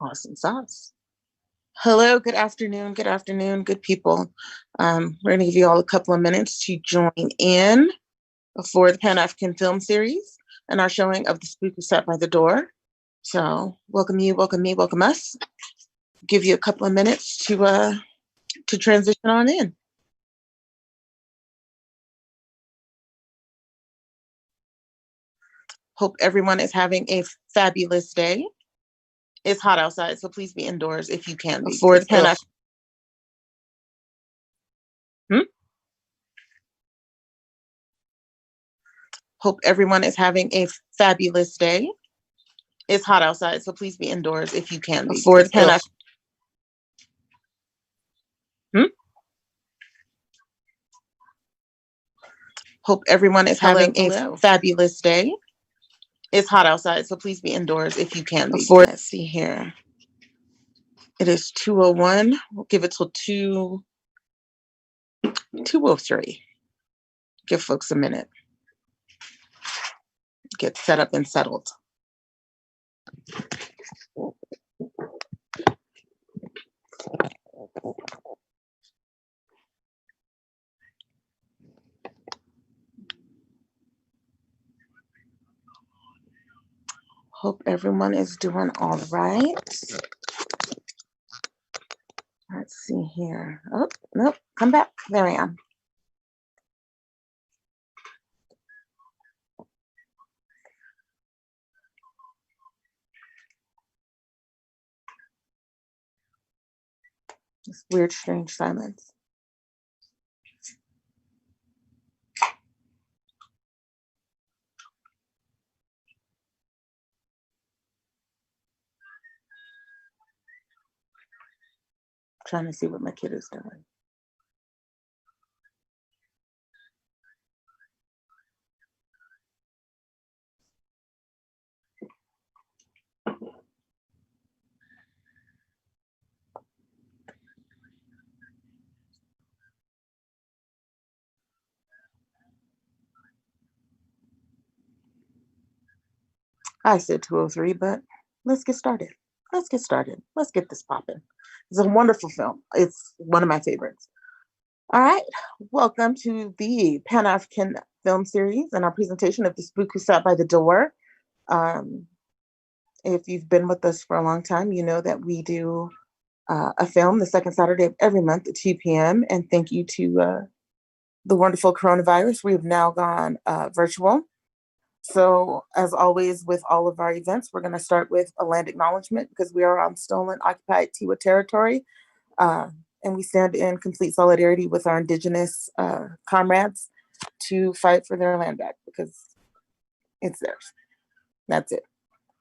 Awesome sauce. Hello, good afternoon, good people. We're going to give you all a couple of minutes to join in for the Pan-African film series and our showing of The Spook Who Sat by the Door. So welcome you, welcome me, welcome us. Give you a couple of minutes to transition on in. Hope everyone is having a fabulous day. It's hot outside, so please be indoors if you can be. For the Pan-African. Hope everyone is having a fabulous day. It's hot outside, so please be indoors if you can be. For the Pan-African. Hope everyone is having a fabulous day. It's hot outside, so please be indoors if you can be. Let's see here. It is 2:01. We'll give it till 2:03. Give folks a minute. Get set up and settled. Hope everyone is doing all right. Let's see here. Oh, nope. Come back. There I am. This weird, strange silence. Trying to see what my kid is doing. I said 2:03, but let's get started. Let's get this popping. It's a wonderful film. It's one of my favorites. All right. Welcome to the Pan-African film series and our presentation of The Spook Who Sat by the Door. If you've been with us for a long time, you know that we do a film the second Saturday of every month at 2 p.m. And thank you to the wonderful coronavirus. We've now gone virtual. So as always, with all of our events, we're going to start with a land acknowledgement because we are on stolen, occupied Tiwa territory. And we stand in complete solidarity with our indigenous comrades to fight for their land back because it's theirs. That's it.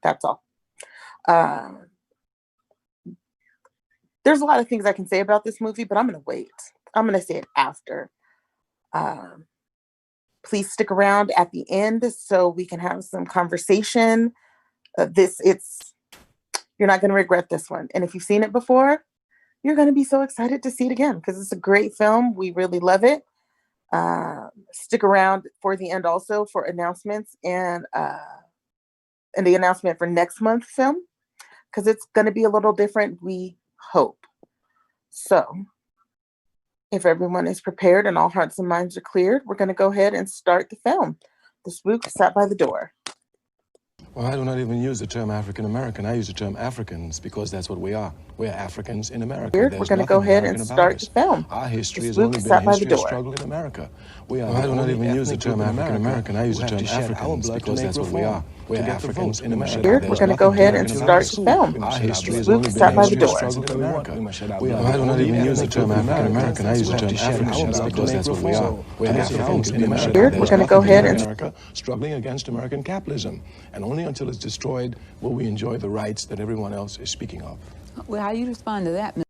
That's all. There's a lot of things I can say about this movie, but I'm going to wait. I'm going to say it after. Please stick around at the end so we can have some conversation. You're not going to regret this one. And if you've seen it before, you're going to be so excited to see it again because it's a great film. We really love it. Stick around for the end also for announcements and the announcement for next month's film because it's going to be a little different, we hope. So if everyone is prepared and all hearts and minds are cleared, we're going to go ahead and start the film. The Spook Sat by the Door. Well, I do not even use the term African American. I use the term Africans because that's what we are. We're Africans in America. We're going to go ahead and start the film. Our history has only been a history of struggle in America. I do not even use the term African American. I use the term Africans because that's what we are. We're Africans in America. We're going to go ahead and start the film. Our history has Spook only been Sat a by the history of Door. struggle in America. I do not even use the term African American. I use the term Africans because that's what we are. We're Africans in America. We're going to go ahead and America struggling against American capitalism, and only until it's destroyed will we enjoy the rights that everyone else is speaking of. Well, how do you respond to that? Well,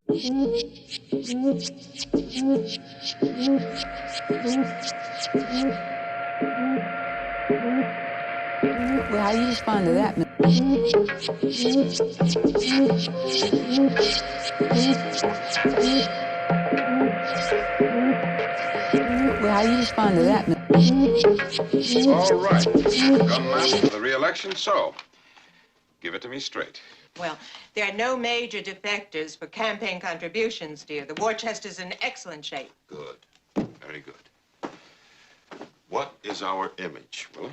how do you respond to that? Well, how do you respond to that? All right. Gunman for the re-election, so give it to me straight. Well, there are no major defectors for campaign contributions, dear. The war chest is in excellent shape. Good. Very good. What is our image, Willa?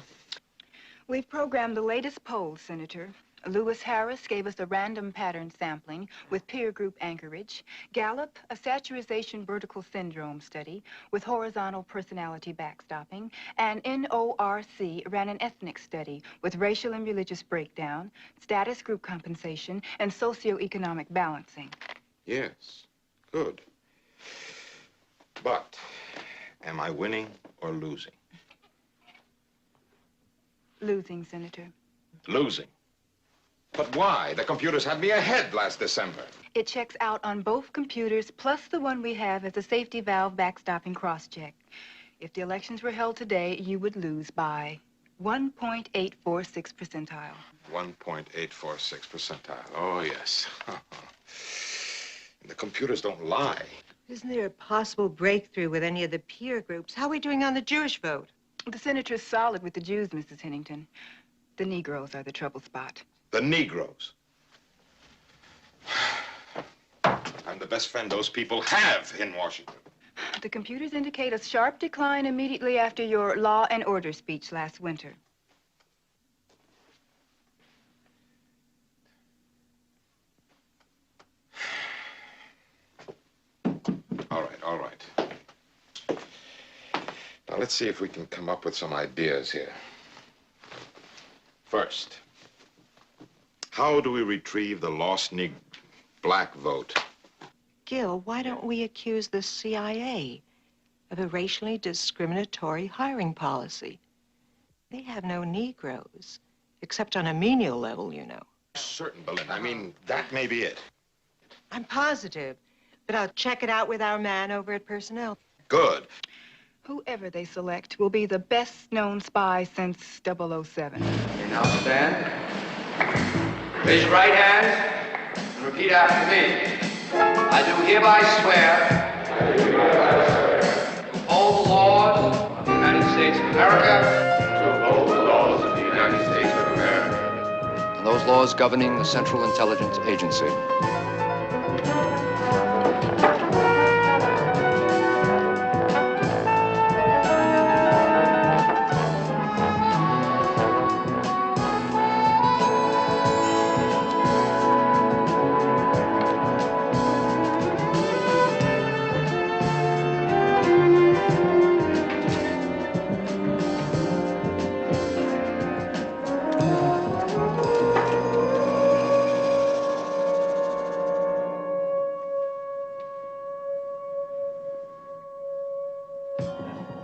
We've programmed the latest polls, Senator. Lewis Harris gave us a random pattern sampling with peer group anchorage. Gallup, a saturation vertical syndrome study with horizontal personality backstopping. And NORC ran an ethnic study with racial and religious breakdown, status group compensation, and socioeconomic balancing. Yes. Good. But am I winning or losing? Losing, Senator. Losing. But why? The computers had me ahead last December. It checks out on both computers, plus the one we have as a safety valve backstopping cross-check. If the elections were held today, you would lose by 1.846 percentile. 1.846 percentile. Oh, yes. The computers don't lie. Isn't there a possible breakthrough with any of the peer groups? How are we doing on the Jewish vote? The senator's solid with the Jews, Mrs. Hennington. The Negroes are the trouble spot. The Negroes. I'm the best friend those people have in Washington. The computers indicate a sharp decline immediately after your law and order speech last winter. All right. Now, let's see if we can come up with some ideas here. First, how do we retrieve the lost black vote? Gil, why don't we accuse the CIA of a racially discriminatory hiring policy? They have no Negroes, except on a menial level, you know. Certain, Belinda. I mean, that may be it. I'm positive, but I'll check it out with our man over at Personnel. Good. Whoever they select will be the best-known spy since 007. You now stand. Raise your right hand and repeat after me. I do hereby swear to uphold the laws of the United States of America. To uphold the laws of the United States of America. And those laws governing the Central Intelligence Agency.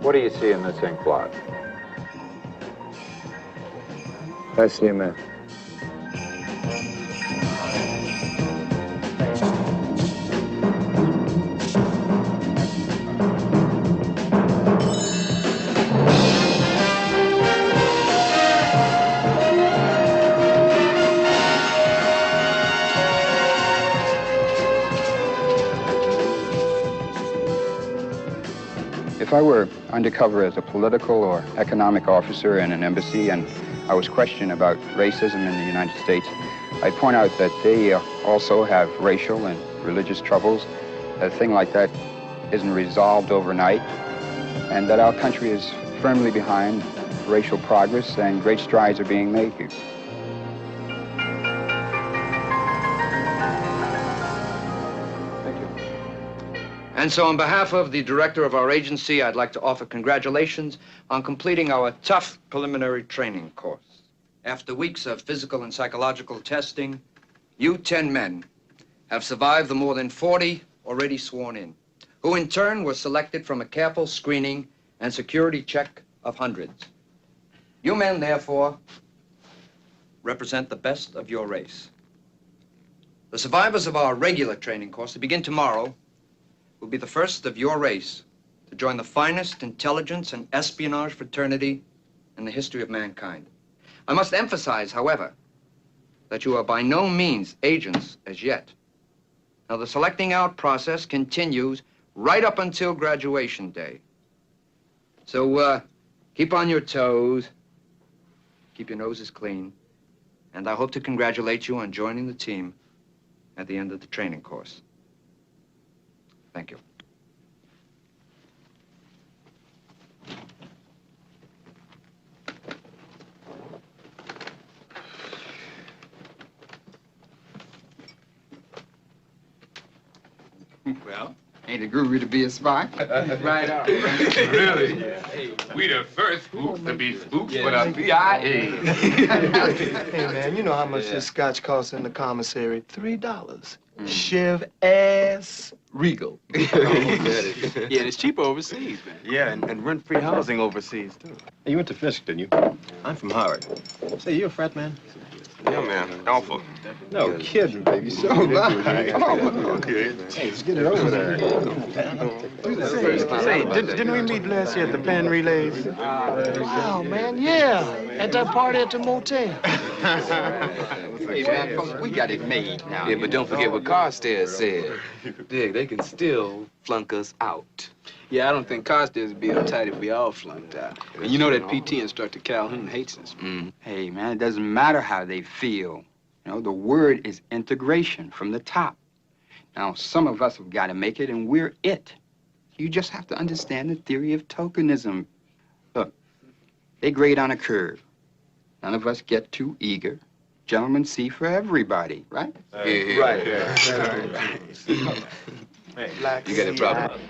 What do you see in this ink blot? I see a man. If I were undercover as a political or economic officer in an embassy and I was questioned about racism in the United States, I'd point out that they also have racial and religious troubles. A thing like that isn't resolved overnight, and that our country is firmly behind racial progress and great strides are being made here. And so on behalf of the director of our agency, I'd like to offer congratulations on completing our tough preliminary training course. After weeks of physical and psychological testing, you 10 men have survived the more than 40 already sworn in, who in turn were selected from a careful screening and security check of hundreds. You men, therefore, represent the best of your race. The survivors of our regular training course to begin tomorrow will be the first of your race to join the finest intelligence and espionage fraternity in the history of mankind. I must emphasize, however, that you are by no means agents as yet. Now, the selecting out process continues right up until graduation day. So, keep on your toes, keep your noses clean, And I hope to congratulate you on joining the team at the end of the training course. Thank you. Well, ain't a groovy to be a spy? Right on. Really? Hey, we the first spooks to be spooks for the CIA. Hey, man, you know how much this scotch costs in the commissary? $3. Shiv ass Regal. Yeah, and it's cheaper overseas, man. Yeah, and rent-free housing overseas, too. Hey, you went to Fisk, didn't you? I'm from Howard. Say, you a frat man? Yeah, man. Alpha. No kidding, baby. So am I. Okay. Hey, let's get it over there. Say, didn't we meet last year at the pen relays? Wow, man, yeah. At that party at the motel. Hey, man, folks, we got it made now. Yeah, but don't forget what Carstairs said. Dig, they can still flunk us out. Yeah, I don't think Carstairs would be uptight if we all flunked out. And you know that PT instructor Calhoun hates us. Hey, man, it doesn't matter how they feel. You know, the word is integration from the top. Now, some of us have got to make it, and we're it. You just have to understand the theory of tokenism. Look, they grade on a curve. None of us get too eager. Gentlemen see for everybody, right? Yeah. Right. Hey, you got a problem.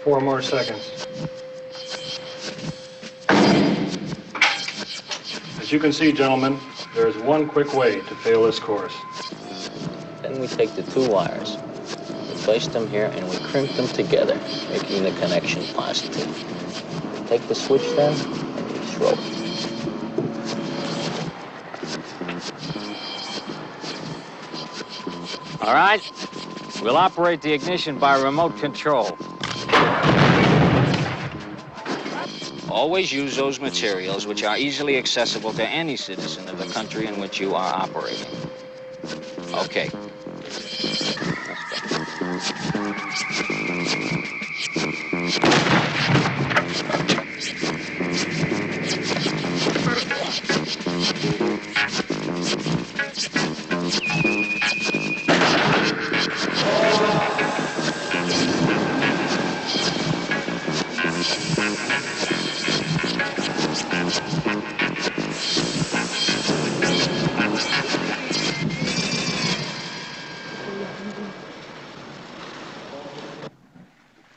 Four more seconds. As you can see, gentlemen, there is one quick way to fail this course. Then we take the two wires, we place them here, and we crimp them together, making the connection positive. We take the switch then, and we throw it. All right, we'll operate the ignition by remote control. Always use those materials which are easily accessible to any citizen of the country in which you are operating. Okay.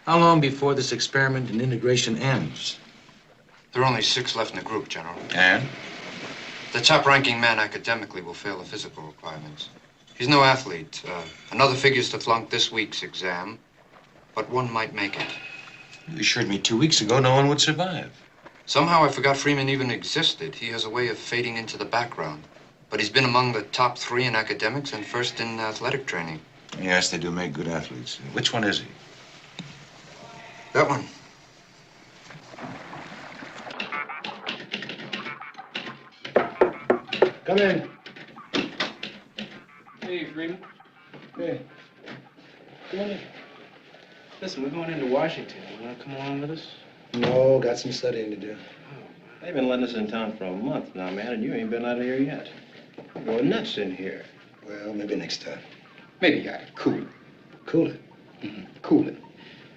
How long before this experiment in integration ends? There are only 6 left in the group, General. And? The top-ranking man academically will fail the physical requirements. He's no athlete. Another figures to flunk this week's exam, but one might make it. You assured me 2 weeks ago no one would survive. Somehow I forgot Freeman even existed. He has a way of fading into the background. But he's been among the top 3 in academics and first in athletic training. Yes, they do make good athletes. Which one is he? That one. Come in. Hey, Freeman. Hey. Come on in. Listen, we're going into Washington. You want to come along with us? No, got some studying to do. They've been letting us in town for a month now, man, and you ain't been out of here yet. You're going nuts in here. Well, maybe next time. Maybe you gotta cool it. Cool it. Cool it.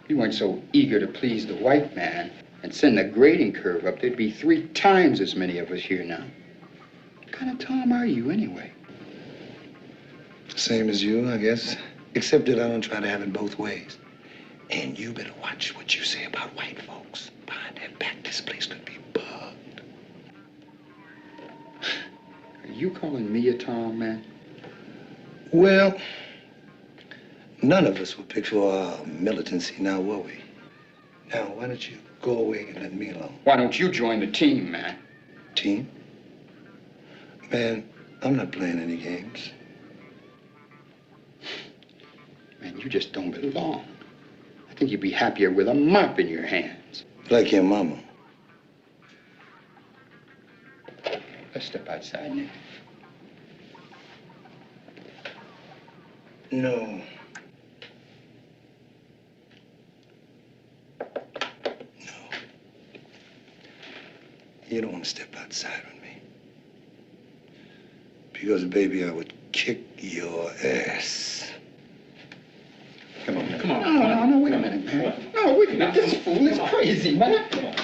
If you weren't so eager to please the white man and send the grading curve up, there'd be 3 times as many of us here now. What kind of Tom are you, anyway? Same as you, I guess. Except that I don't try to have it both ways. And you better watch what you say about white folks. Behind their back, this place could be bugged. Are you calling me a Tom, man? Well, none of us were picked for our militancy, now were we? Now, why don't you go away and let me alone? Why don't you join the team, man? Team? Man, I'm not playing any games. Man, you just don't belong. I think you'd be happier with a mop in your hands. Like your mama. Let's step outside now. No. You don't want to step outside with me. Because, baby, I would kick your ass. Come on, man. Come on. No, wait a minute, man. No, wait a minute. This fool is crazy, man. Come on.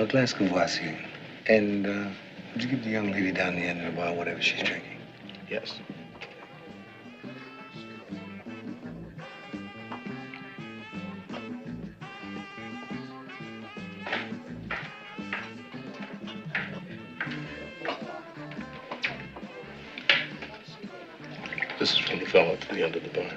Glass Courvoisier. And, would you give the young lady down the end of the bar whatever she's drinking? Yes. This is from the fellow at the end of the bar.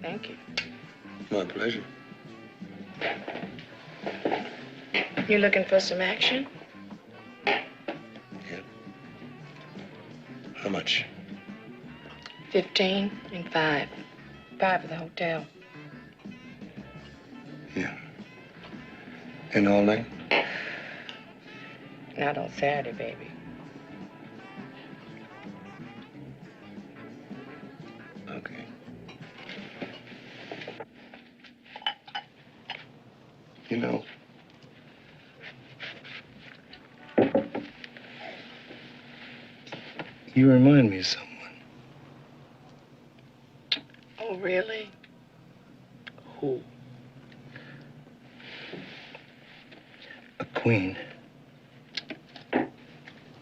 Thank you. My pleasure. You looking for some action? How much? 15 and 5. 5 for the hotel. Yeah. And all night? Not on Saturday, baby. Okay. You know, you remind me of someone. Oh, really? Who? A queen.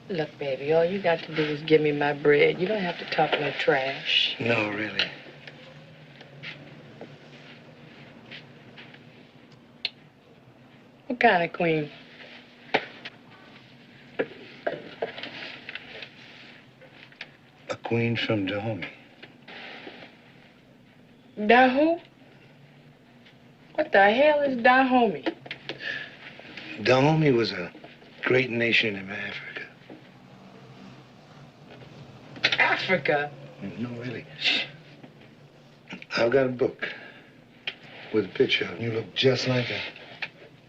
Look, baby, all you got to do is give me my bread. You don't have to talk no trash. No, really. What kind of queen? A queen from Dahomey. Dahoo? What the hell is Dahomey? Dahomey was a great nation in Africa. Africa? No, really. I've got a book with a picture of you. Look just like her.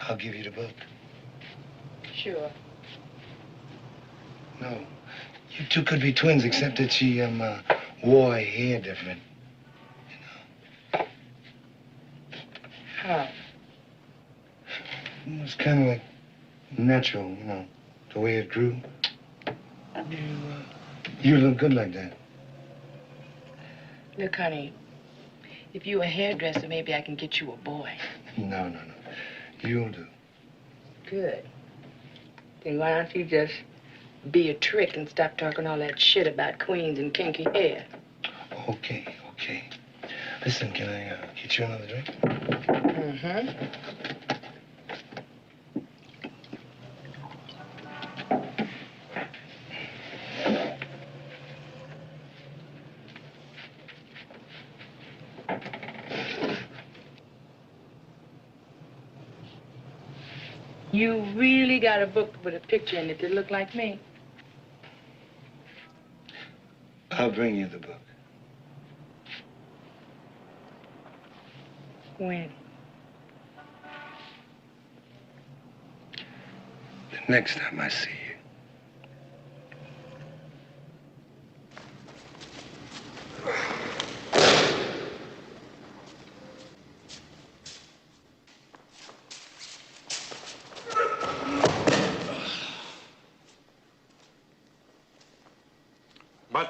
I'll give you the book. Sure. No. You two could be twins, except that she, wore her hair different. How? It was kind of like natural, you know, the way it grew. You look good like that. Look, honey, if you a hairdresser, maybe I can get you a boy. No. You'll do. Good. Then why don't you just be a trick and stop talking all that shit about queens and kinky hair? Okay. Listen, can I get you another drink? Mm-hmm. You really got a book with a picture in it that look like me? I'll bring you the book. When? The next time I see you.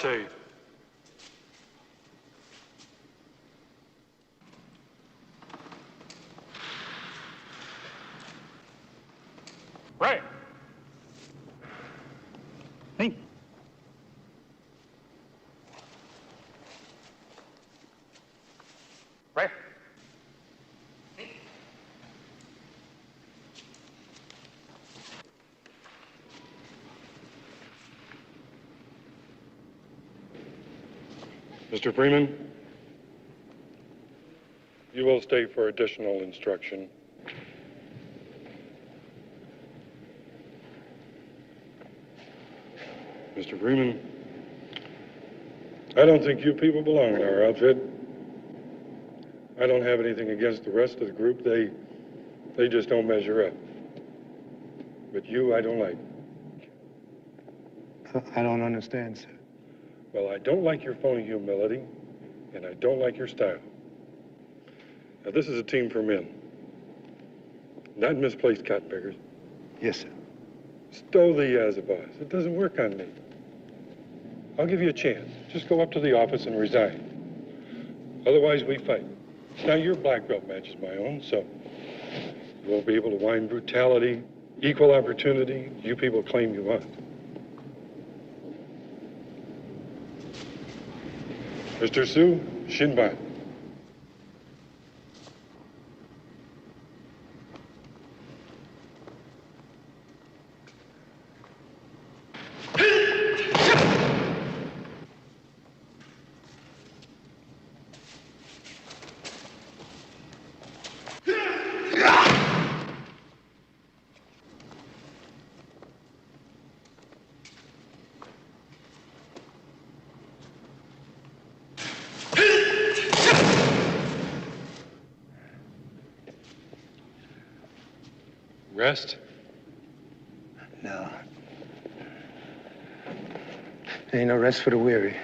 Mate. Right. Hey. Right. Mr. Freeman, you will stay for additional instruction. Mr. Freeman, I don't think you people belong in our outfit. I don't have anything against the rest of the group. They just don't measure up. But you, I don't like. I don't understand, sir. Well, I don't like your phony humility, and I don't like your style. Now, this is a team for men, not misplaced cotton-pickers. Yes, sir. Stow the as a boss. It doesn't work on me. I'll give you a chance. Just go up to the office and resign. Otherwise, we fight. Now, your black belt matches my own, so you won't be able to whine brutality, equal opportunity you people claim you want. Mr. Sue, Shinban. Rest? No. There ain't no rest for the weary.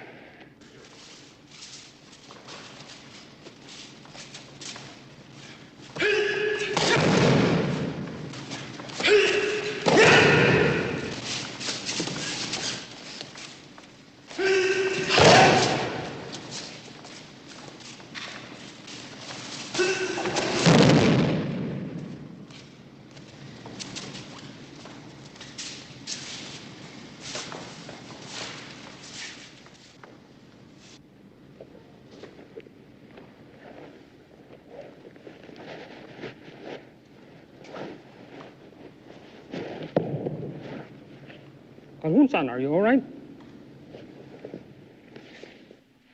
Kalun-san, are you all right?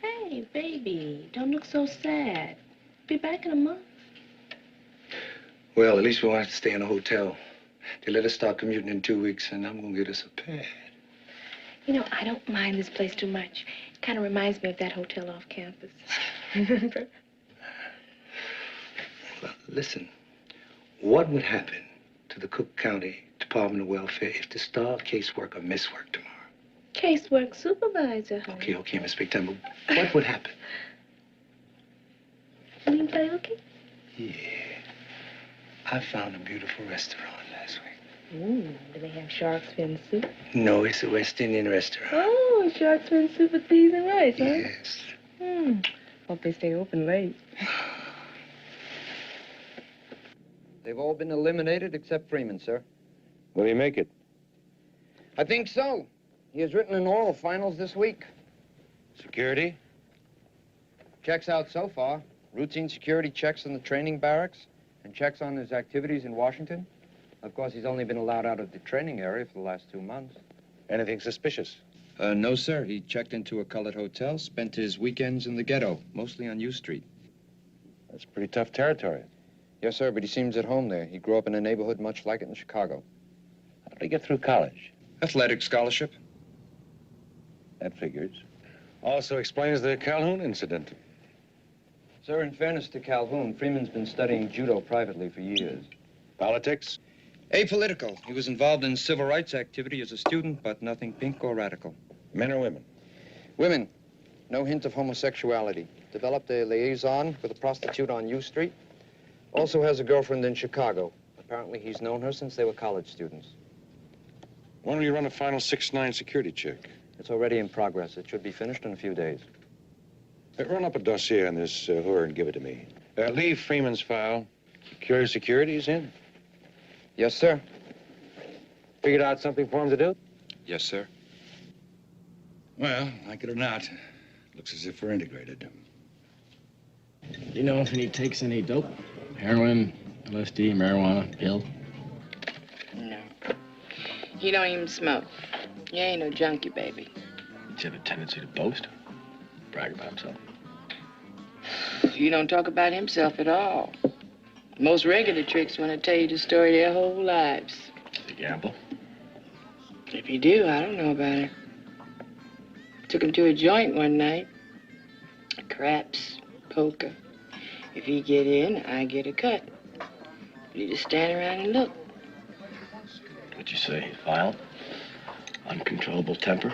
Hey, baby, don't look so sad. Be back in a month. Well, at least we won't have to stay in a hotel. They let us start commuting in 2 weeks, and I'm gonna get us a pad. You know, I don't mind this place too much. It kind of reminds me of that hotel off campus. Remember? Well, listen, what would happen to the Cook County Department of Welfare if the star caseworker misworked tomorrow? Casework supervisor, honey. Okay, Miss Big Time, but what would happen? You mean play hooky? Yeah. I found a beautiful restaurant last week. Ooh, do they have shark's fin soup? No, it's a West Indian restaurant. Oh, shark's fin soup with peas and rice, huh? Yes. Hope they stay open late. They've all been eliminated except Freeman, sir. Will he make it? I think so. He has written an oral finals this week. Security? Checks out so far. Routine security checks in the training barracks and checks on his activities in Washington. Of course, he's only been allowed out of the training area for the last 2 months. Anything suspicious? No, sir. He checked into a colored hotel, spent his weekends in the ghetto, mostly on U Street. That's pretty tough territory. Yes, sir, but he seems at home there. He grew up in a neighborhood much like it in Chicago. How did he get through college? Athletic scholarship. That figures. Also explains the Calhoun incident. Sir, in fairness to Calhoun, Freeman's been studying judo privately for years. Politics? Apolitical. He was involved in civil rights activity as a student, but nothing pink or radical. Men or women? Women. No hint of homosexuality. Developed a liaison with a prostitute on U Street. Also has a girlfriend in Chicago. Apparently he's known her since they were college students. When will you run a final 6'9" security check? It's already in progress. It should be finished in a few days. Run up a dossier on this whore and give it to me. Leave Freeman's file. Secure security's in. Yes, sir. Figured out something for him to do? Yes, sir. Well, like it or not, looks as if we're integrated. You know if he takes any dope? Heroin, LSD, marijuana, pill? No. He don't even smoke. He ain't no junkie, baby. Does he have a tendency to boast? Brag about himself? He don't talk about himself at all. Most regular tricks want to tell you the story of their whole lives. Does he gamble? If he do, I don't know about it. Took him to a joint one night. Craps, poker. If he get in, I get a cut. But he just stand around and look. What'd you say? He's violent? Uncontrollable temper?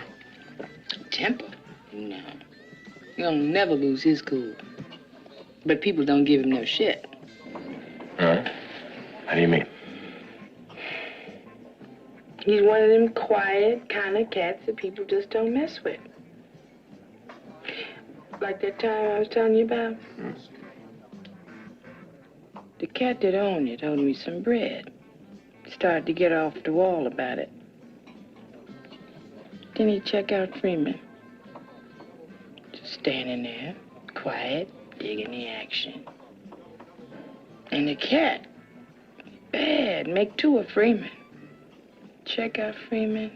Temper? No. He'll never lose his cool. But people don't give him no shit. Huh? How do you mean? He's one of them quiet kind of cats that people just don't mess with. Like that time I was telling you about. The cat that owned it owed me some bread. Started to get off the wall about it. Then he checked out Freeman. Just standing there, quiet, digging the action. And the cat, bad, make two of Freeman. Check out Freeman.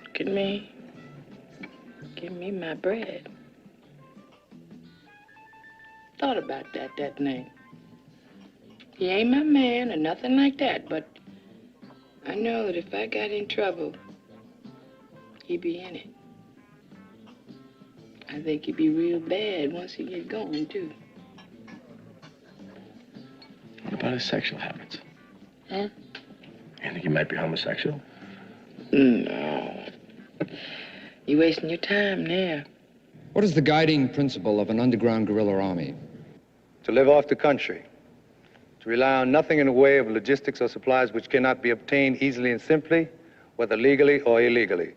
Look at me. Give me my bread. Thought about that night. He ain't my man or nothing like that, but I know that if I got in trouble, he'd be in it. I think he'd be real bad once he get going, too. What about his sexual habits? Huh? You think he might be homosexual? No. You're wasting your time there. What is the guiding principle of an underground guerrilla army? To live off the country. To rely on nothing in the way of logistics or supplies which cannot be obtained easily and simply, whether legally or illegally.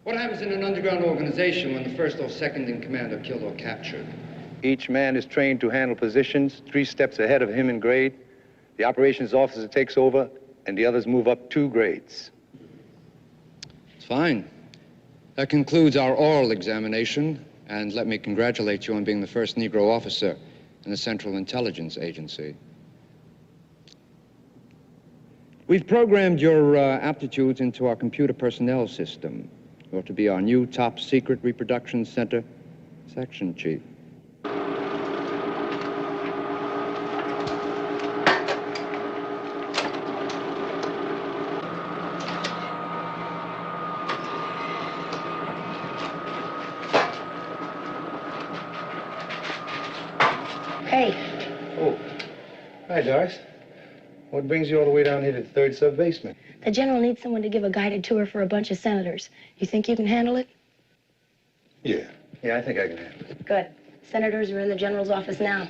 What happens in an underground organization when the first or second in command are killed or captured? Each man is trained to handle positions 3 steps ahead of him in grade. The operations officer takes over, and the others move up 2 grades. It's fine. That concludes our oral examination, and let me congratulate you on being the first Negro officer in the Central Intelligence Agency. We've programmed your aptitudes into our computer personnel system. You're to be our new top secret reproduction center section chief. Hey. Oh. Hi, Doris. What brings you all the way down here to the 3rd sub-basement? The general needs someone to give a guided tour for a bunch of senators. You think you can handle it? Yeah. Yeah, I think I can handle it. Good. Senators are in the general's office now.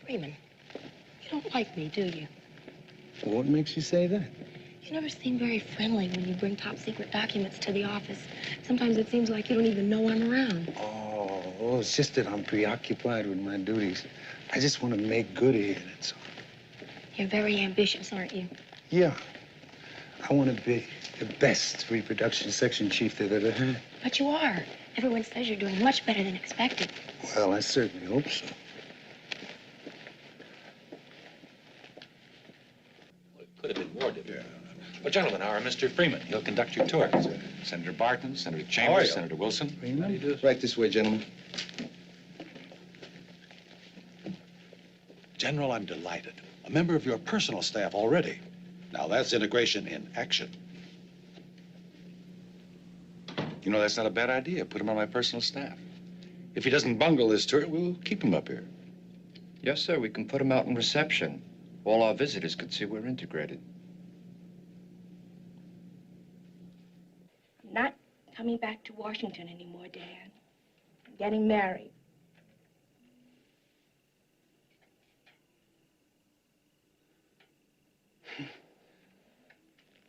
Freeman, you don't like me, do you? What makes you say that? You never seem very friendly when you bring top secret documents to the office. Sometimes it seems like you don't even know I'm around. Oh, it's just that I'm preoccupied with my duties. I just want to make good here, that's all. You're very ambitious, aren't you? Yeah. I want to be the best reproduction section chief they've ever had. But you are. Everyone says you're doing much better than expected. Well, I certainly hope so. Could have been more, didn't it? Well, gentlemen, our Mr. Freeman. He'll conduct your tour. Senator Barton, Senator Chambers, Senator Wilson. How do you do? Right this way, gentlemen. General, I'm delighted. A member of your personal staff already. Now that's integration in action. You know, that's not a bad idea. Put him on my personal staff. If he doesn't bungle this tour, we'll keep him up here. Yes, sir. We can put him out in reception. All our visitors could see we're integrated. I'm not coming back to Washington anymore, Dan. I'm getting married.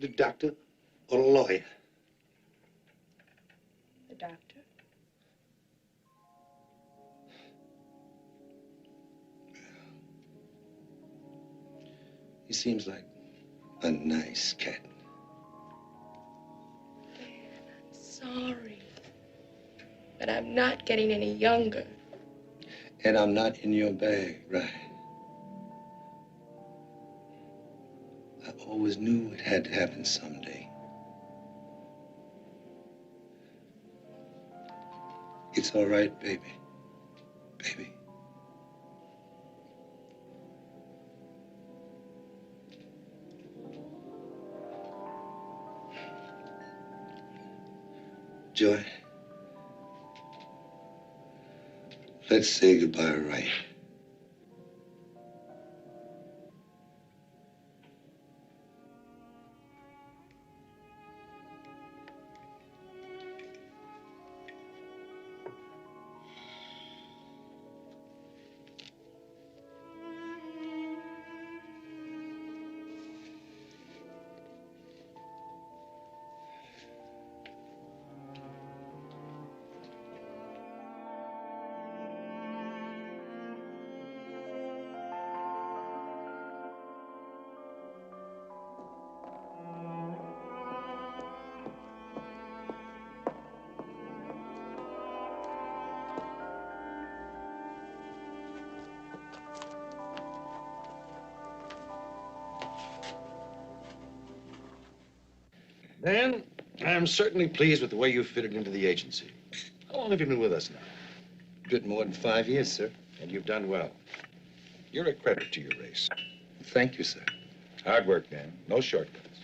The doctor or the lawyer? The doctor. He seems like a nice cat. Sorry. But I'm not getting any younger. And I'm not in your bag, right? I always knew it had to happen someday. It's all right, baby. Baby. Joy, let's say goodbye right. Dan, I'm certainly pleased with the way you fitted into the agency. How long have you been with us now? Bit more than 5 years, sir. And you've done well. You're a credit to your race. Thank you, sir. Hard work, Dan. No shortcuts.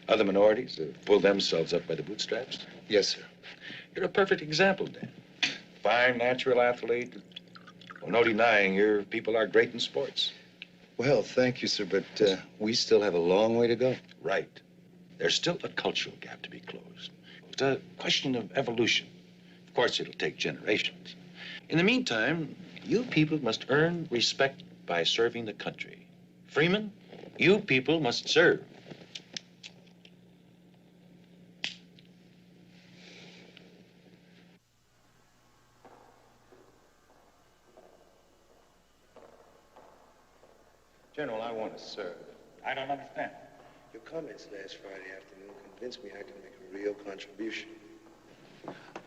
Other minorities have pulled themselves up by the bootstraps. Yes, sir. You're a perfect example, Dan. Fine, natural athlete. Well, no denying your people are great in sports. Well, thank you, sir, but we still have a long way to go. Right. There's still a cultural gap to be closed. It's a question of evolution. Of course, it'll take generations. In the meantime, you people must earn respect by serving the country. Freeman, you people must serve. General, I want to serve. I don't understand. Your comments last Friday afternoon convinced me I can make a real contribution.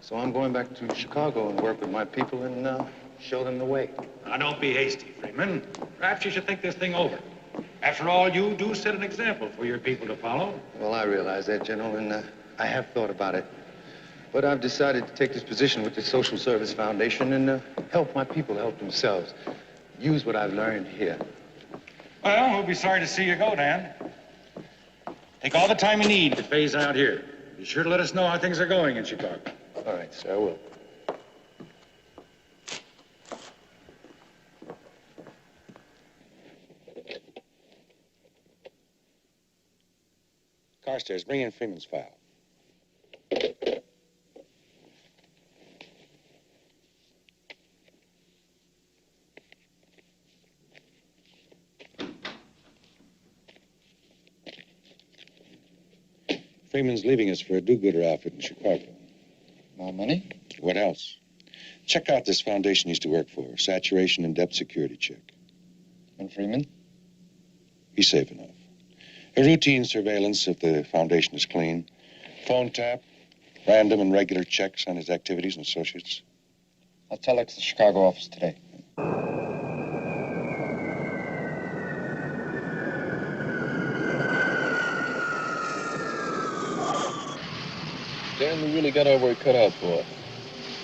So I'm going back to Chicago and work with my people and show them the way. Now, don't be hasty, Freeman. Perhaps you should think this thing over. After all, you do set an example for your people to follow. Well, I realize that, General, and I have thought about it. But I've decided to take this position with the Social Service Foundation and help my people help themselves. Use what I've learned here. Well, we'll be sorry to see you go, Dan. Take all the time you need to phase out here. Be sure to let us know how things are going in Chicago. All right, sir, I will. Carstairs, bring in Freeman's file. Freeman's leaving us for a do-gooder outfit in Chicago. More money? What else? Check out this foundation he's to work for. Saturation and depth security check. And Freeman? He's safe enough. A routine surveillance if the foundation is clean. Phone tap. Random and regular checks on his activities and associates. I'll telex the Chicago office today. Dan, we really got our work cut out for us.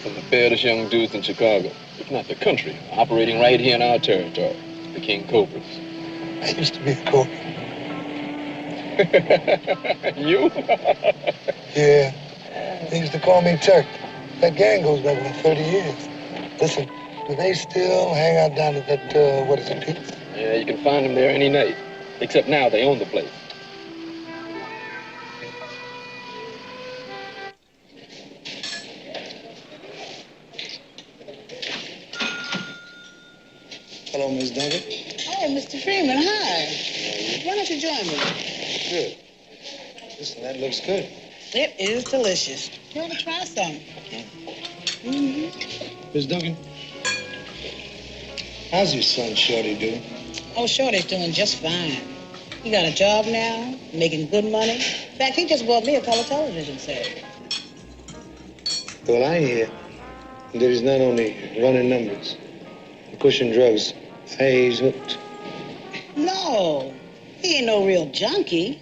From the baddest young dudes in Chicago, if not the country, operating right here in our territory, the King Cobras. I used to be a cobra. You? Yeah. They used to call me Turk. That gang goes back about 30 years. Listen, do they still hang out down at that, what is it, Pete's? Yeah, you can find them there any night. Except now they own the place. Hello, Miss Duncan. Hey, Mr. Freeman, hi. Why don't you join me? Good. Listen, that looks good. It is delicious. You want to try some? Miss Duncan, how's your son, Shorty, doing? Oh, Shorty's doing just fine. He got a job now, making good money. In fact, he just bought me a color television set. Well, I hear that he's not only running numbers, pushing drugs. Hey, he's hooked. No, he ain't no real junkie.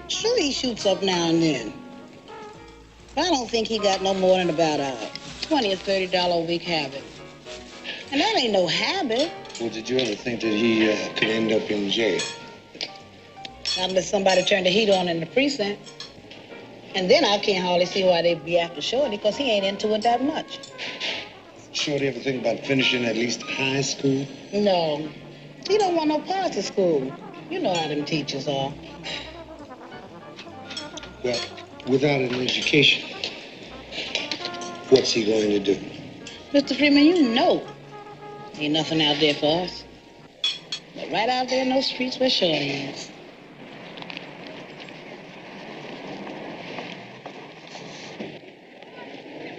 Sure, he shoots up now and then. But I don't think he got no more than about a $20 or $30 a week habit. And that ain't no habit. Well, did you ever think that he could end up in jail? Not unless somebody turned the heat on in the precinct. And then I can't hardly see why they'd be after Shorty, because he ain't into it that much. Shorty ever think about finishing at least high school? No, he don't want no parts of school. You know how them teachers are. Well, without an education, what's he going to do? Mr. Freeman, you know ain't nothing out there for us. But right out there in those streets where Shorty is.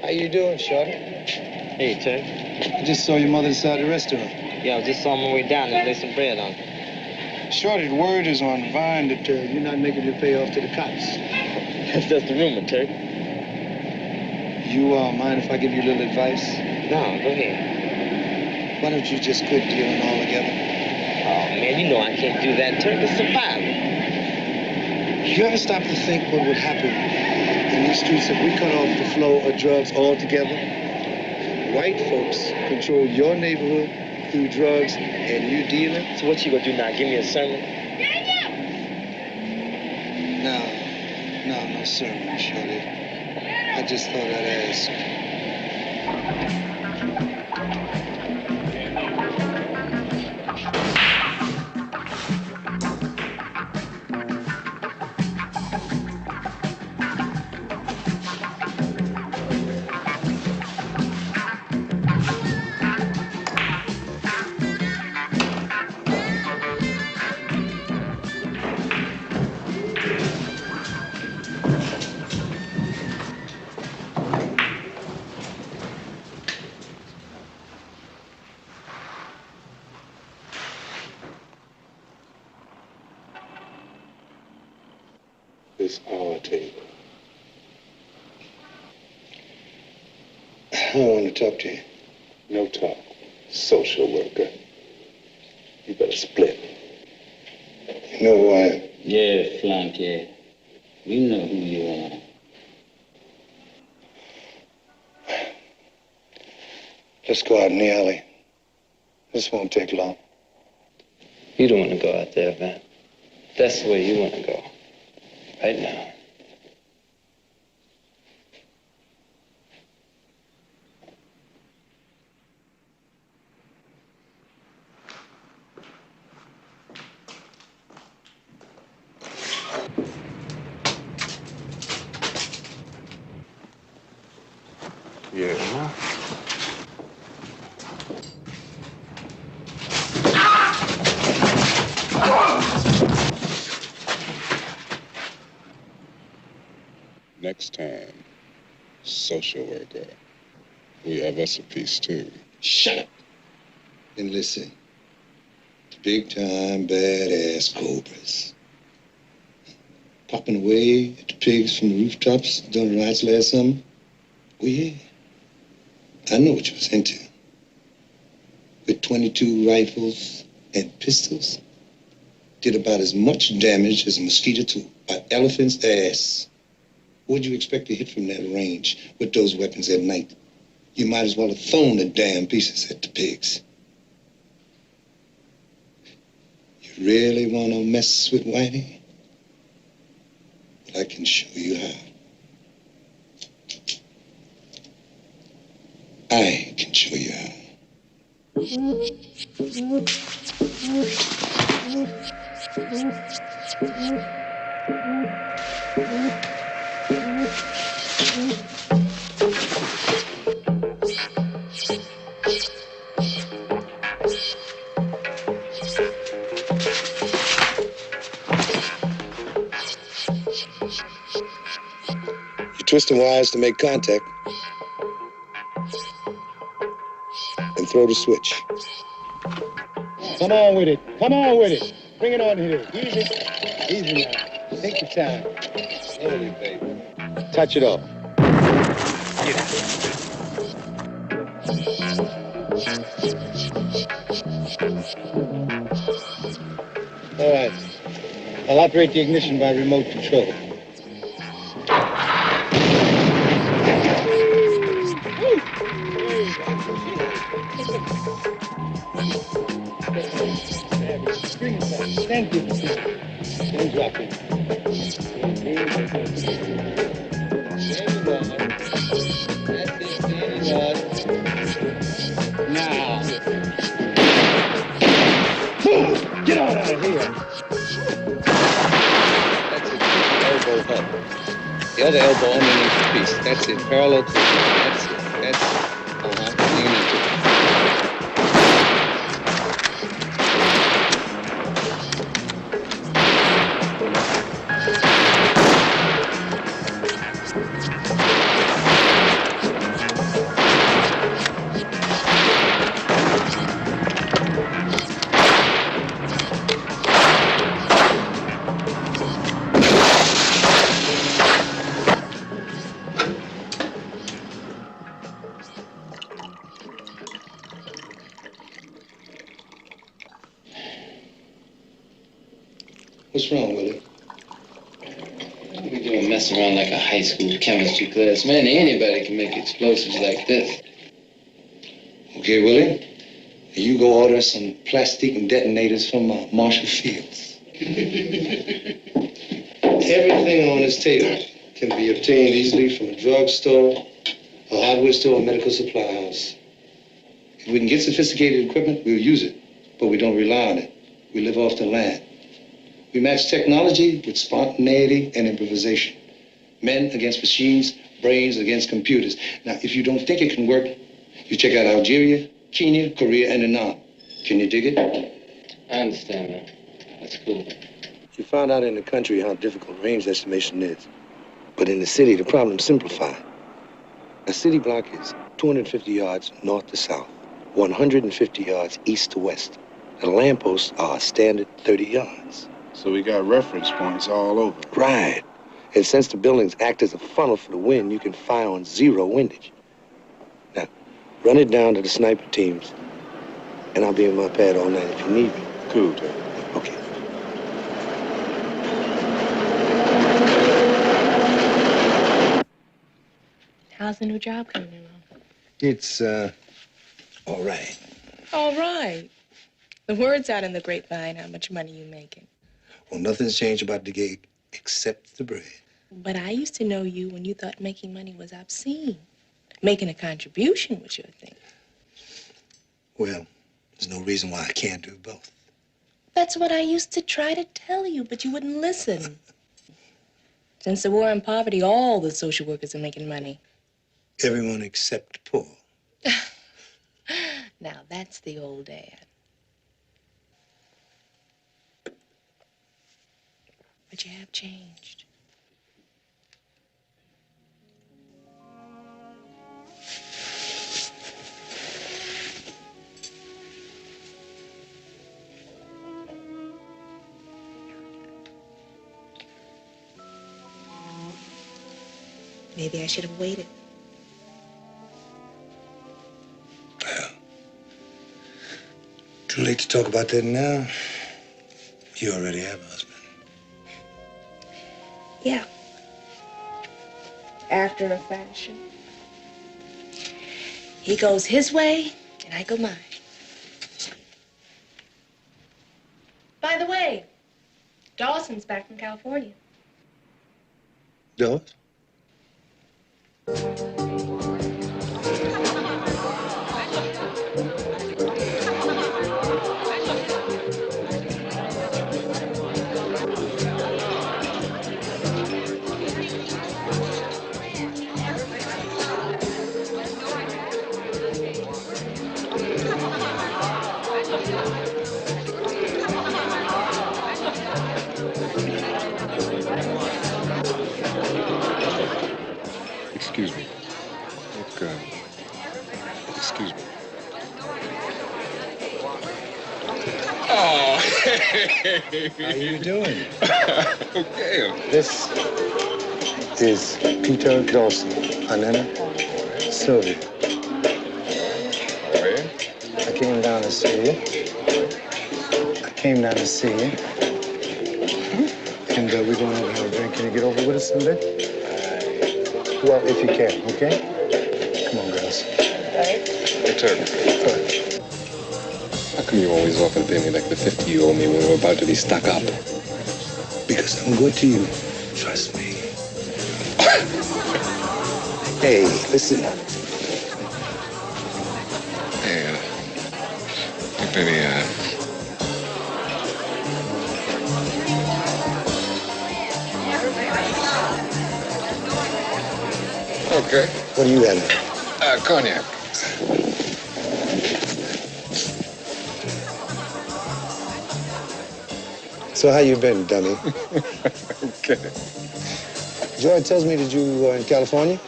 How you doing, Shorty? Hey, Ted. I just saw your mother inside the restaurant. Yeah, I was just on my way down to lay some bread on. Shorty, the word is on Vine that you're not making your pay off to the cops. That's just the rumor, Turk. You mind if I give you a little advice? No, go ahead. Why don't you just quit dealing altogether? Oh, man, you know I can't do that, Turk. It's survival. You ever stop to think what would happen in these streets if we cut off the flow of drugs altogether? White folks control your neighborhood through drugs and you dealing. So what you gonna do now? Give me a sermon? No sermon, Shorty. I just thought I'd ask. This our table. I want to talk to you. No talk. Social worker. You better split. You know who I am? Yeah, flunkhead. We know who you are. Let's go out in the alley. This won't take long. You don't want to go out there, man. That's the way you want to go. Right now. Yeah. Next time, social worker. We have us a piece too. Shut up and listen. Big time badass cobras. Popping away at the pigs from the rooftops during the riots last summer. Oh yeah. I know what you was into. With 22 rifles and pistols, did about as much damage as a mosquito to an elephant's ass. What'd you expect to hit from that range with those weapons at night? You might as well have thrown the damn pieces at the pigs. You really want to mess with Whitey? Well, I can show you how. I can show you how. You twist the wires to make contact and throw the switch. Come on with it. Come on with it. Bring it on here. Easy. Easy now. Take your time. Slowly, baby. Touch it off. All right. I'll operate the ignition by remote control. Thank you. Don't drop it. Now. Boom! Get on out of here. That's it. Elbow up. The other elbow underneath the piece. That's it. Parallel to it. That's it. That's it. Lean into it. What's wrong with it? We don't mess around like a high school chemistry class. Man, anybody can make explosives like this. Okay, Willie. You go order some plastic and detonators from Marshall Fields. Everything on this table can be obtained easily from a drugstore, a hardware store, or medical supply house. If we can get sophisticated equipment, we'll use it, but we don't rely on it. We live off the land. We match technology with spontaneity and improvisation. Men against machines, brains against computers. Now, if you don't think it can work, you check out Algeria, Kenya, Korea, and Vietnam. Can you dig it? I understand, man. That's cool. You found out in the country how difficult range estimation is. But in the city, the problem's simplified. A city block is 250 yards north to south, 150 yards east to west. The lampposts are a standard 30 yards. So we got reference points all over. Right. And since the buildings act as a funnel for the wind, you can fire on zero windage. Now, run it down to the sniper teams, and I'll be in my pad all night if you need me. Cool, Ted. Okay. How's the new job coming along? It's, all right. All right. The word's out in the grapevine how much money you're making. Well, nothing's changed about the gig except the bread. But I used to know you when you thought making money was obscene. Making a contribution was your thing. Well, there's no reason why I can't do both. That's what I used to try to tell you, but you wouldn't listen. Since the war on poverty, all the social workers are making money. Everyone except Paul. Now, that's the old dad. But you have changed. Maybe I should have waited. Well, too late to talk about that now. You already have a husband. Yeah. after a fashion. He goes his way, and I go mine. By the way, Dawson's back from California. Dawes? Excuse me. Look, excuse me. Oh, How you doing? Okay. This is Peter Dawson. Anna, Sylvia. How are you? I came down to see you. And we're going over to have a drink. Can you get over with us a bit? Well, if you can, okay? Come on, girls. Hey, Turk. How come you always offer to pay me like the 50 you owe me when we're about to be stuck up? Because I'm good to you. Trust me. Hey, listen. Hey, baby, okay. What do you have? Cognac. So how you been, dummy? Okay. Joy tells me that you were in California?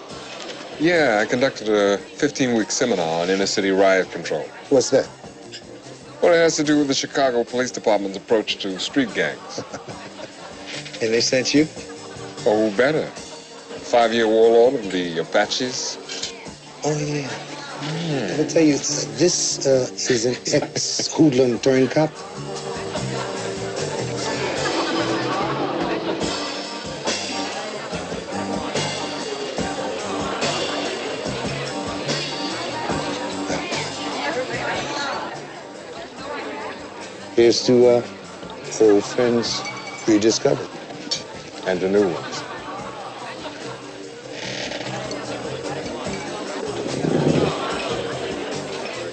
Yeah, I conducted a 15-week seminar on inner-city riot control. What's that? Well, it has to do with the Chicago Police Department's approach to street gangs. And they sent you? Oh, better. 5-year warlord of the Apaches. Oh, yeah. Let me tell you, this is an ex-hoodlum turned cop. Here's to old friends rediscovered. And the new ones.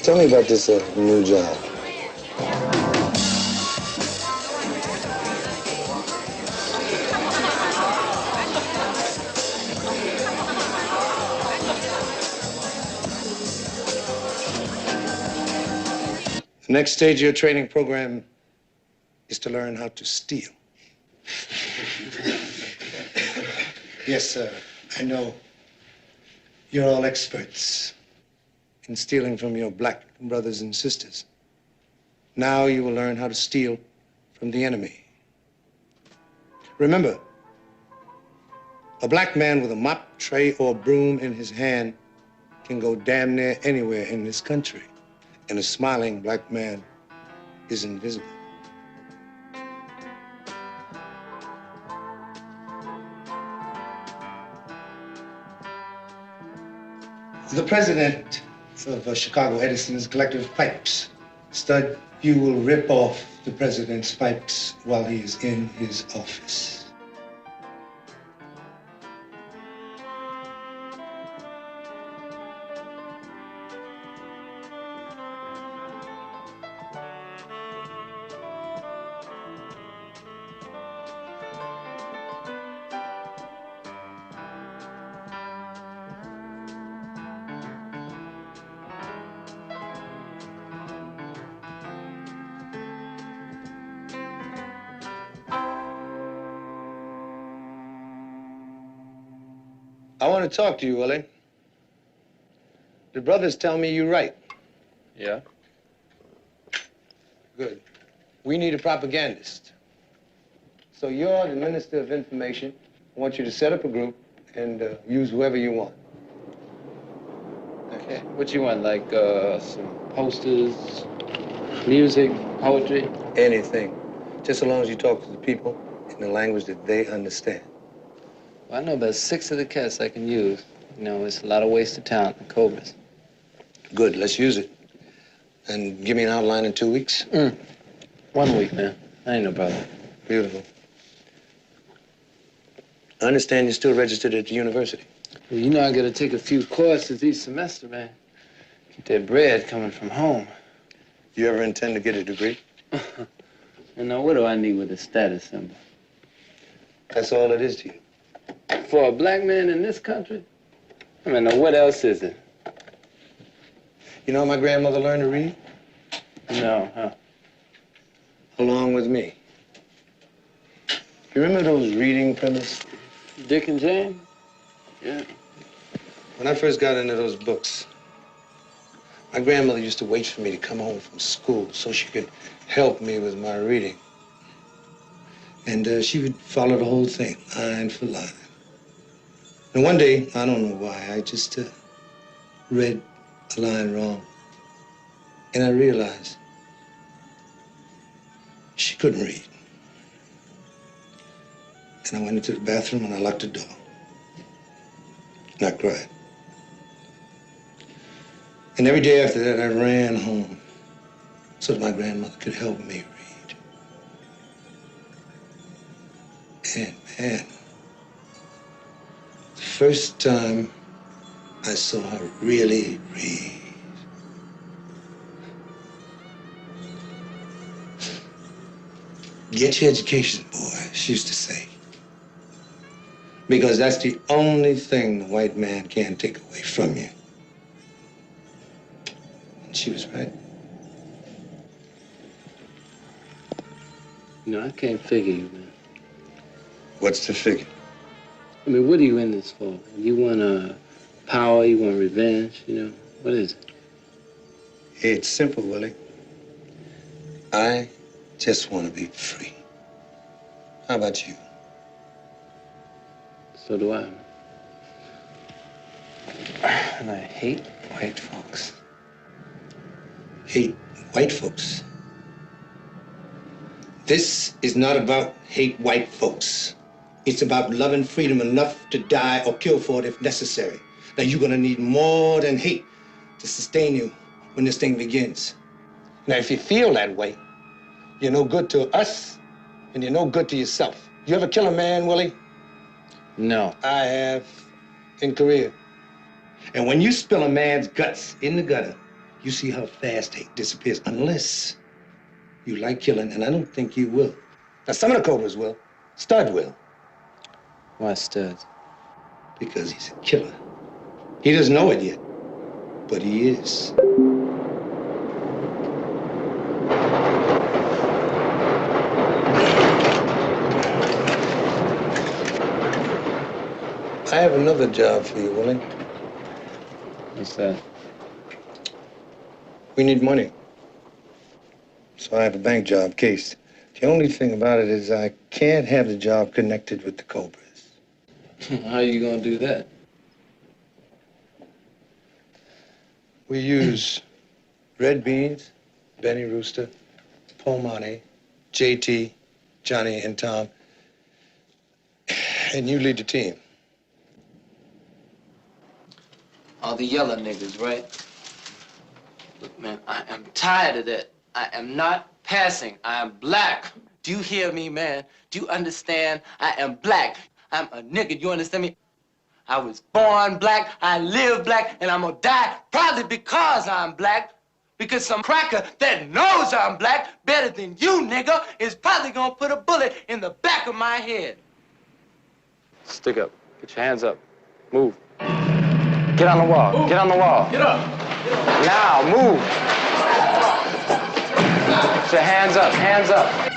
Tell me about this new job. The next stage of your training program is to learn how to steal. Yes, sir. I know. You're all experts in stealing from your black brothers and sisters. Now you will learn how to steal from the enemy. Remember, a black man with a mop, tray, or broom in his hand can go damn near anywhere in this country, and a smiling black man is invisible. The president of Chicago Edison's collective pipes. Stud, you will rip off the president's pipes while he is in his office. I want to talk to you, Willie. The brothers tell me you're right. Yeah? Good. We need a propagandist. So you're the Minister of Information. I want you to set up a group and use whoever you want. Okay. What you want, like some posters, music, poetry? Anything. Just so long as you talk to the people in the language that they understand. Well, I know about 6 of the cats I can use. You know, it's a lot of wasted talent, the Cobras. Good, let's use it. And give me an outline in 2 weeks? 1 week, man. I ain't no problem. Beautiful. I understand you're still registered at the university. Well, you know I gotta take a few courses each semester, man. Keep that bread coming from home. You ever intend to get a degree? And now what do I need with a status symbol? That's all it is to you. For a black man in this country? I mean, now what else is it? You know how my grandmother learned to read? No, huh? Along with me. You remember those reading primers? Dick and Jane? Yeah. When I first got into those books, my grandmother used to wait for me to come home from school so she could help me with my reading. And she would follow the whole thing, line for line. And one day, I don't know why, I just read a line wrong. And I realized she couldn't read. And I went into the bathroom and I locked the door. And I cried. And every day after that, I ran home so that my grandmother could help me read. And man, the first time I saw her really read, get your education, boy, she used to say. Because that's the only thing the white man can take away from you. And she was right. You know, I can't figure you, man. What's the figure? I mean, what are you in this for? You want power, you want revenge, you know? What is it? It's simple, Willie. I just want to be free. How about you? So do I. And I hate white folks. Hate white folks. This is not about hate white folks. It's about loving freedom enough to die or kill for it if necessary. Now, you're gonna need more than hate to sustain you when this thing begins. Now, if you feel that way, you're no good to us and you're no good to yourself. You ever kill a man, Willie? No. I have in Korea. And when you spill a man's guts in the gutter, you see how fast hate disappears, unless you like killing, and I don't think you will. Now, some of the Cobras will. Stud will. Why Stud? Because he's a killer. He doesn't know it yet, but he is. I have another job for you, Willie. What's that? We need money. So I have a bank job case. The only thing about it is I can't have the job connected with the Cobras. How are you gonna do that? We use Red Beans, Benny Rooster, Pomani, JT, Johnny, and Tom. And you lead the team. All the yellow niggas, right? Look, man, I am tired of that. I am not passing. I am black. Do you hear me, man? Do you understand? I am black. I'm a nigga. Do you understand me? I was born black, I live black, and I'm gonna die probably because I'm black. Because some cracker that knows I'm black better than you, nigga, is probably gonna put a bullet in the back of my head. Stick up. Get your hands up. Move. Get on the wall. Move. Get on the wall. Get up. Now, move. Get your hands up. Hands up.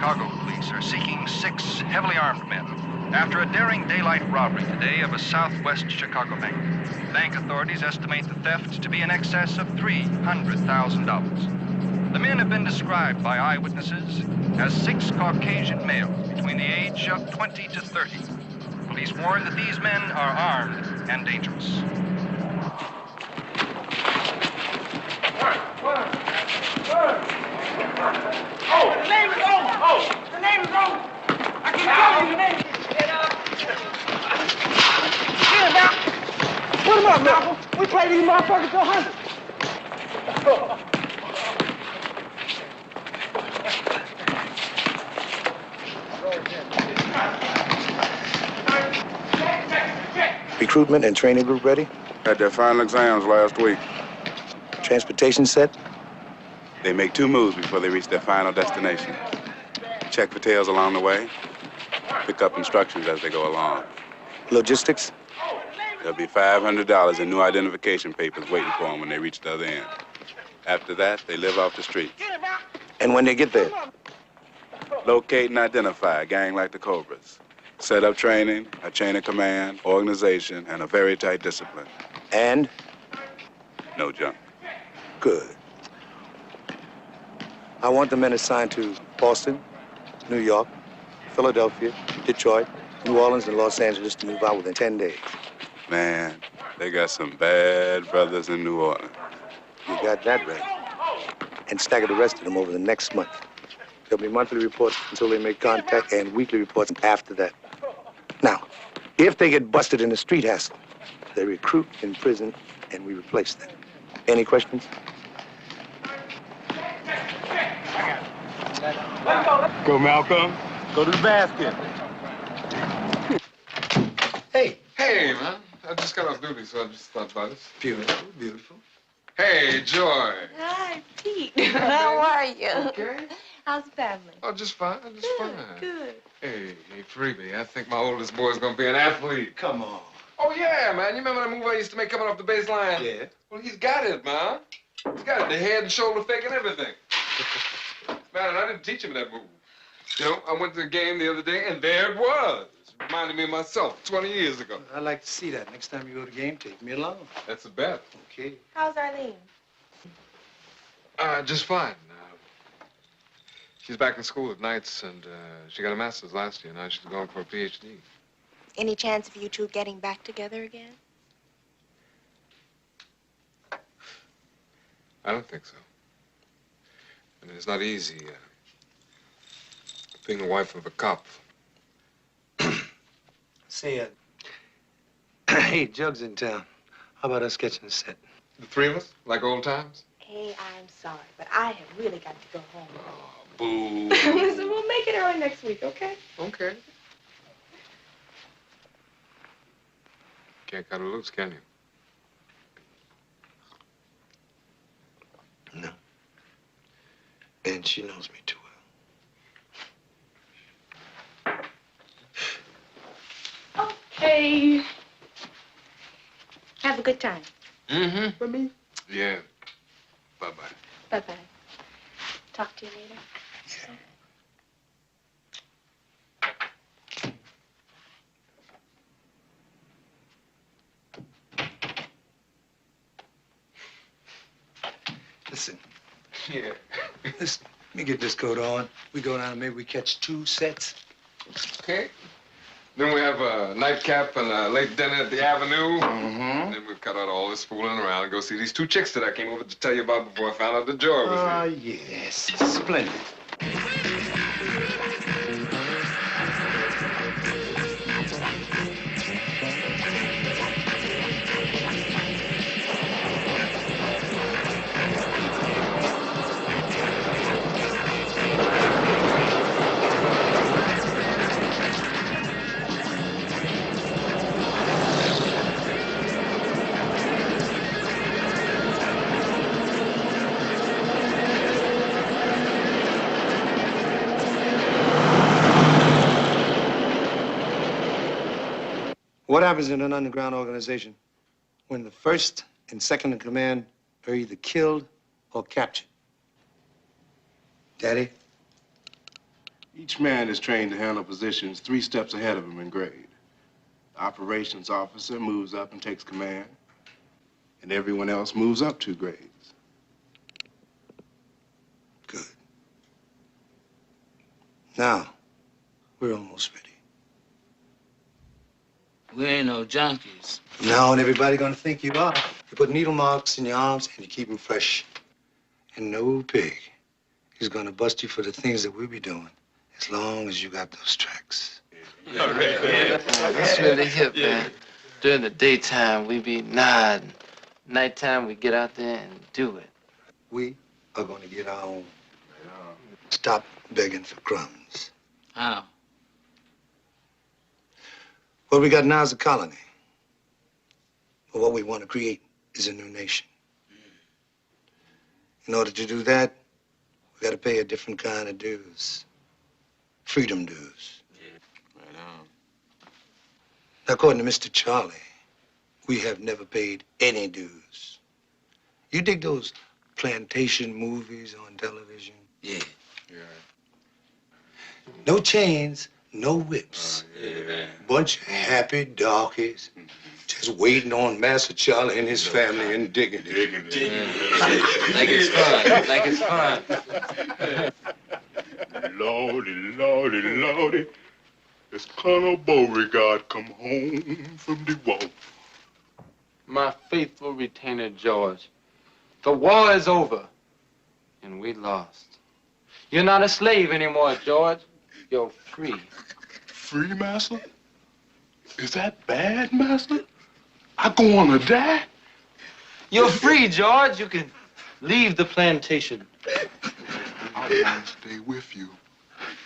Chicago police are seeking 6 heavily armed men after a daring daylight robbery today of a southwest Chicago bank. Bank authorities estimate the theft to be in excess of $300,000. The men have been described by eyewitnesses as 6 Caucasian males between the age of 20 to 30. Police warn that these men are armed and dangerous. Oh, the name is on! Oh, the name is on! I can tell you the name. Get up! Get him out! Put him up, Malcolm. We play these motherfuckers to 100. Recruitment and training group ready? Had their final exams last week. Transportation set? They make 2 moves before they reach their final destination. Check for tails along the way. Pick up instructions as they go along. Logistics? There'll be $500 in new identification papers waiting for them when they reach the other end. After that, they live off the street. And when they get there? Locate and identify a gang like the Cobras. Set up training, a chain of command, organization, and a very tight discipline. And? No junk. Good. I want the men assigned to Boston, New York, Philadelphia, Detroit, New Orleans, and Los Angeles to move out within 10 days. Man, they got some bad brothers in New Orleans. You got that right. And stagger the rest of them over the next month. There'll be monthly reports until they make contact and weekly reports after that. Now, if they get busted in a street hassle, they recruit in prison and we replace them. Any questions? Go, Malcolm. Go to the basket. Hey. Hey, man. I just got off duty, so I just thought about it. Beautiful, beautiful. Hey, Joy. Hi, Pete. How are you? Okay. How's the family? Oh, just fine, just fine. Good. Hey, Freebie, I think my oldest boy's gonna be an athlete. Come on. Oh, yeah, man. You remember that move I used to make coming off the baseline? Yeah. Well, he's got it, man. He's got it. The head and shoulder fake and everything. Man, and I didn't teach him that move. You know, I went to the game the other day, and there it was. Reminded me of myself 20 years ago. I'd like to see that. Next time you go to the game, take me along. That's a bet. Okay. How's Arlene? Just fine. She's back in school at nights, and she got a master's last year. Now she's going for a PhD. Any chance of you two getting back together again? I don't think so. I mean, it's not easy being the wife of a cop. Say, hey, Jug's in town. How about us catching the set? The 3 of us? Like old times? Hey, I'm sorry, but I have really got to go home. Boo. Listen, we'll make it early next week, okay? Okay. Can't cut her loose, can you? No. And she knows me too well. Okay. Have a good time. Mm-hmm. For me? Yeah. Bye-bye. Bye-bye. Talk to you later. Listen. Yeah. Listen, let me get this coat on. We go down and maybe we catch 2 sets. Okay. Then we have a nightcap and a late dinner at the Avenue. Mm-hmm. And then we cut out all this fooling around and go see these 2 chicks that I came over to tell you about before I found out that Joy was here. Yes. Splendid. What happens in an underground organization when the first and second in command are either killed or captured? Daddy? Each man is trained to handle positions 3 steps ahead of him in grade. The operations officer moves up and takes command, and everyone else moves up 2 grades. Good. Now, we're almost ready. We ain't no junkies. From now on, everybody gonna think you are. You put needle marks in your arms and you keep them fresh. And no pig is gonna bust you for the things that we be doing as long as you got those tracks. That's really hip, man. During the daytime, we be nodding. Nighttime, we get out there and do it. We are gonna get our own. Stop begging for crumbs. How? What we got now is a colony. But what we want to create is a new nation. In order to do that, we got to pay a different kind of dues. Freedom dues. Right on. Now, according to Mr. Charlie, we have never paid any dues. You dig those plantation movies on television? Yeah. No chains, no whips. Bunch of happy darkies just waiting on Master Charlie and his family and digging it. Like it's fun. Like it's fun. Lordy, Lordy, Lordy. It's Colonel Beauregard come home from the war. My faithful retainer, George. The war is over, and we lost. You're not a slave anymore, George. You're free. Free, Master? Is that bad, Master? I gonna die? You're free, George. You can leave the plantation. I want to stay with you.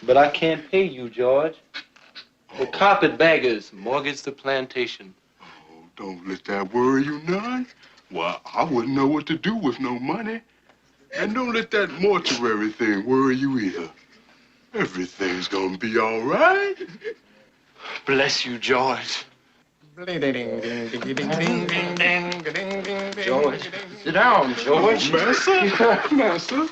But I can't pay you, George. The carpetbaggers mortgaged the plantation. Oh, don't let that worry you none. Well, I wouldn't know what to do with no money. And don't let that mortuary thing worry you either. Everything's gonna be all right. Bless you, George. George, sit down, George. Master.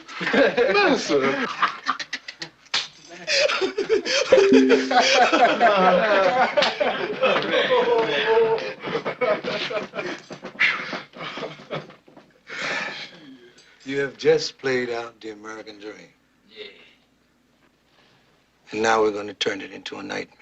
You have just played out the American dream. Yeah. And now we're going to turn it into a nightmare.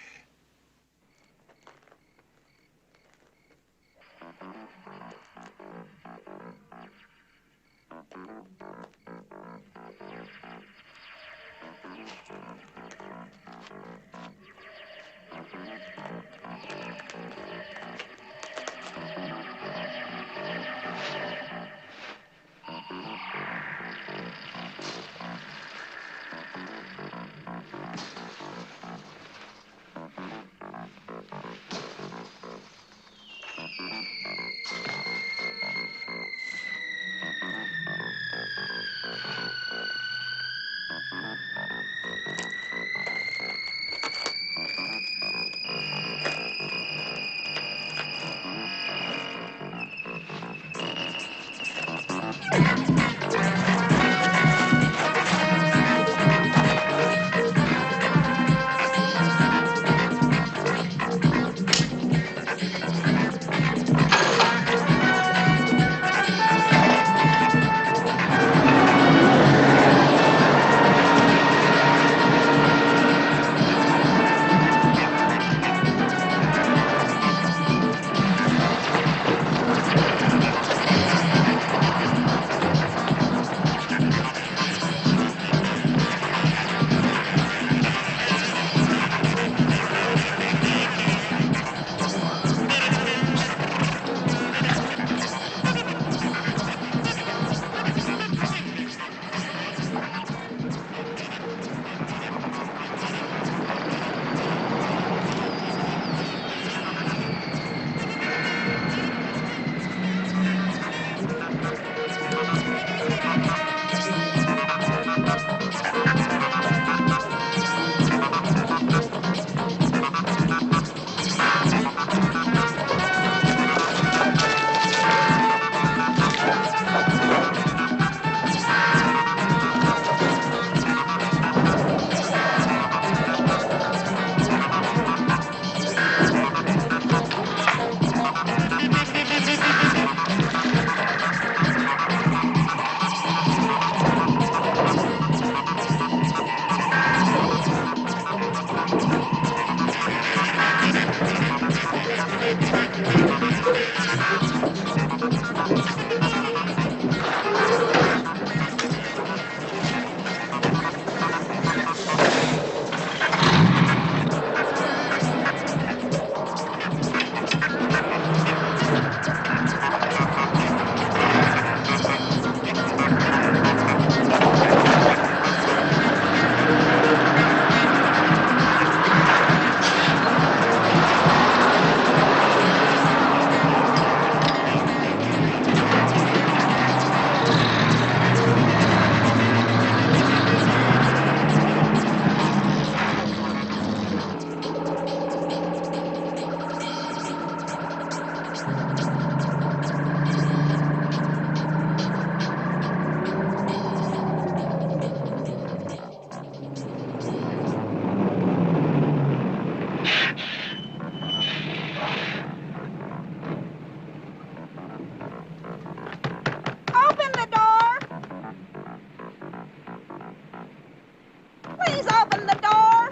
Please open the door.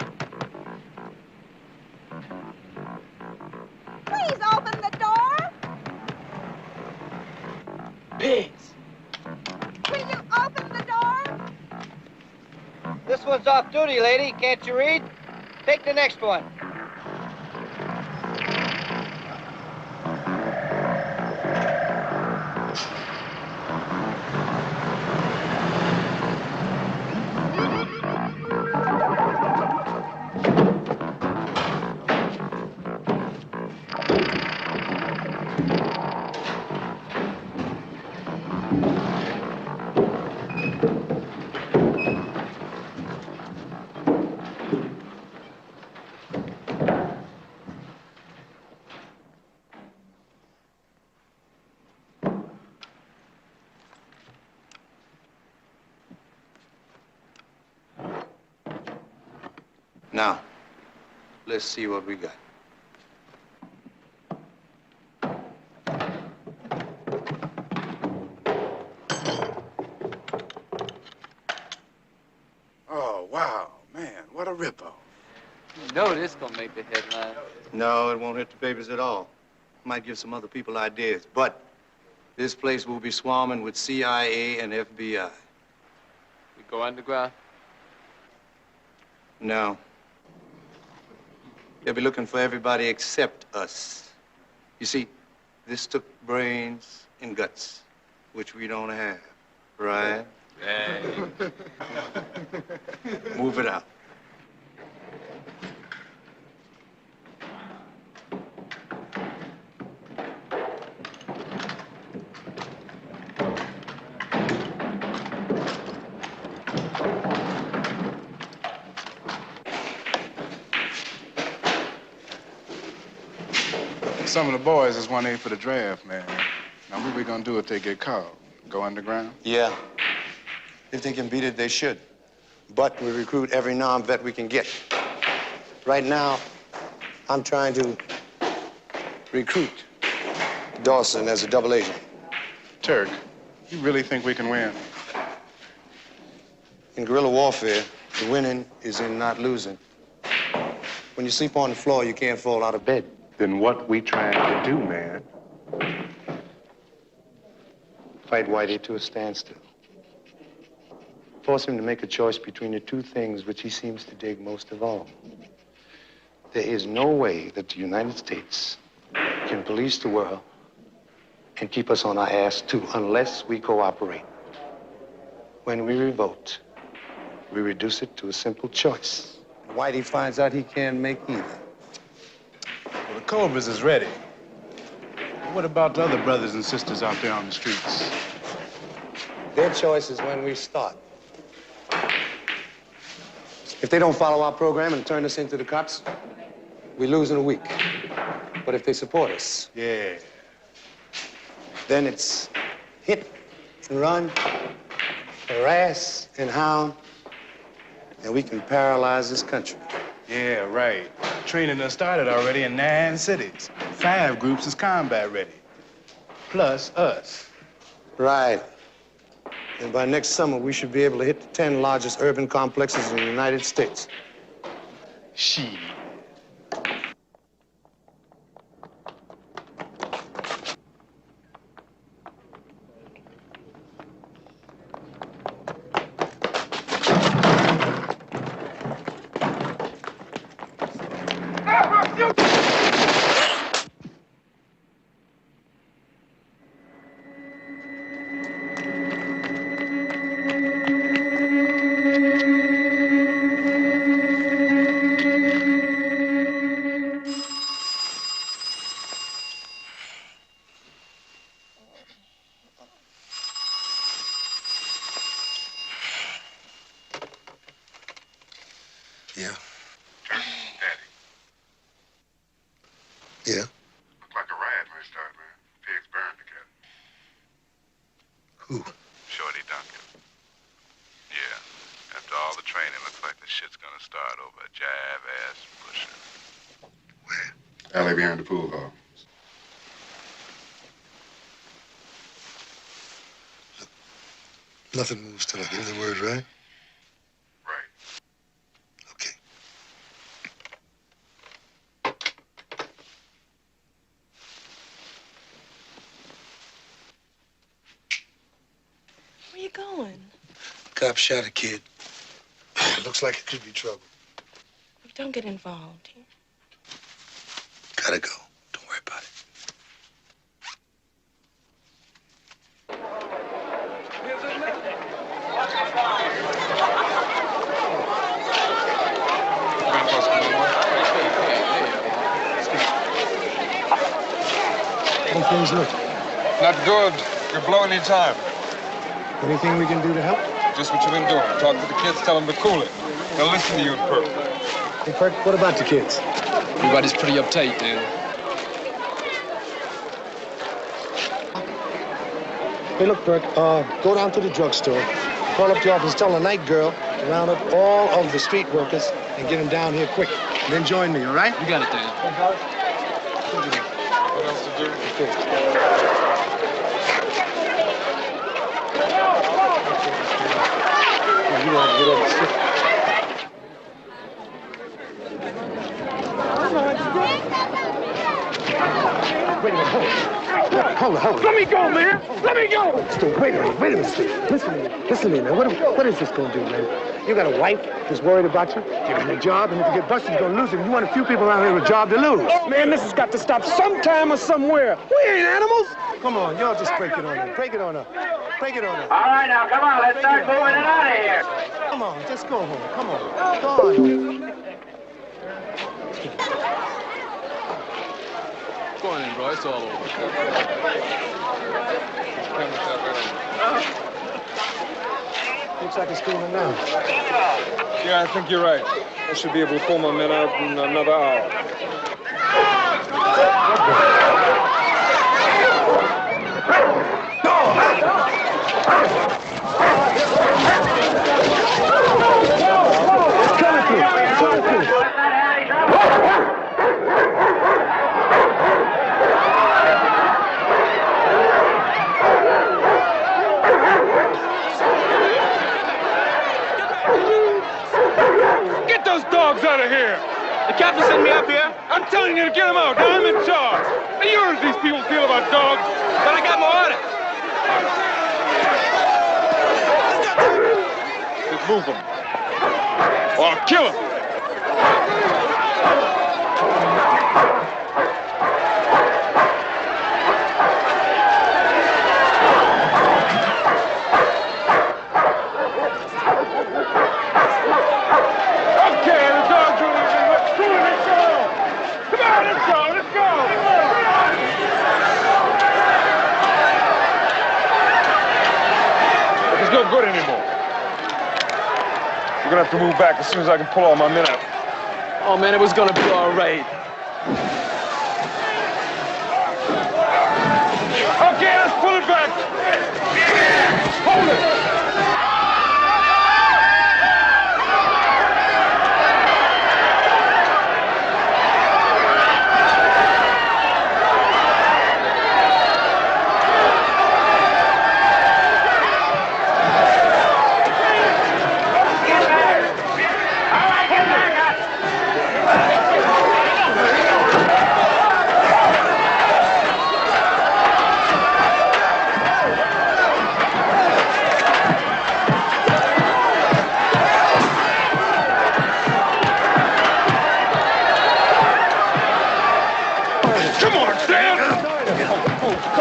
Please open the door. Pigs. Will you open the door? This one's off duty, lady. Can't you read? Take the next one. Now, let's see what we got. Oh, wow, man, what a ripoff. You know this gonna make the headline. No, it won't hit the papers at all. Might give some other people ideas, but this place will be swarming with CIA and FBI. We go underground? No. They'll be looking for everybody except us. You see, this took brains and guts, which we don't have, right? Hey. Move it out. Some of the boys is 1A for the draft, man. Now, what we gonna do if they get caught? Go underground? Yeah. If they can beat it, they should. But we recruit every non-vet we can get. Right now, I'm trying to recruit Dawson as a double agent. Turk, you really think we can win? In guerrilla warfare, the winning is in not losing. When you sleep on the floor, you can't fall out of bed. Then what we trying to do, man? Fight Whitey to a standstill. Force him to make a choice between the two things which he seems to dig most of all. There is no way that the United States can police the world and keep us on our ass, too, unless we cooperate. When we revolt, we reduce it to a simple choice. Whitey finds out he can't make either. Well, the Cobras is ready. What about the other brothers and sisters out there on the streets? Their choice is when we start. If they don't follow our program and turn us into the cops, we lose in a week. But if they support us, yeah, then it's hit and run, harass and hound, and we can paralyze this country. Yeah, right. Training done started already in 9 cities. 5 groups is combat ready. Plus us. Right. And by next summer, we should be able to hit the 10 largest urban complexes in the United States. Shit. Yeah. Daddy. Yeah. Looked like a riot when it started, man. Pigs burned together. Who? Shorty Duncan. Yeah. After all the training, looks like the shit's gonna start over a jive-ass pusher. Where? Alley behind the pool hall. Nothing moves till I give you the word, right? Right. Stop shot at, kid. Looks like it could be trouble. Don't get involved here. Gotta go. Don't worry about it. How things look? Not good. You're blowing your time. Anything we can do to help? Just what you've been doing. Talk to the kids, tell them to cool it. They'll listen to you in Perk. Hey, Perk, what about the kids? Everybody's pretty uptight, Dan. Hey, look, Perk, go down to the drugstore, call up the office, tell the night girl to round up all of the street workers and get them down here quick. And then join me, all right? You got it, Dan. What else to do? Okay. You don't have to get over sick. Wait a minute, hold on. Let me go, man. Let me go. Steve, wait a minute, Steve. Listen to me, man. What is this going to do, man? You got a wife that's worried about you, give him a job, and if you get busted, you're going to lose him. You want a few people around here with a job to lose. Man, this has got to stop sometime or somewhere. We ain't animals. Come on, y'all just break it on up. Break it on up. Break it on up. All right, now, come on. Let's start moving it out of here. Come on, just go home. Come on. Go on. Go on in, bro. It's all over. Looks like it's cooling down. Yeah, I think you're right. I should be able to pull my men out in another hour. Get those dogs out of here. The captain sent me up here. I'm telling you to get them out. Now I'm in charge. Now, you know what these people feel about dogs, but I got my orders. Just move them. Or I'll kill them. No good anymore. We're gonna have to move back as soon as I can pull all my men out. Oh, man, it was gonna be all right. Okay, let's pull it back. Hold it.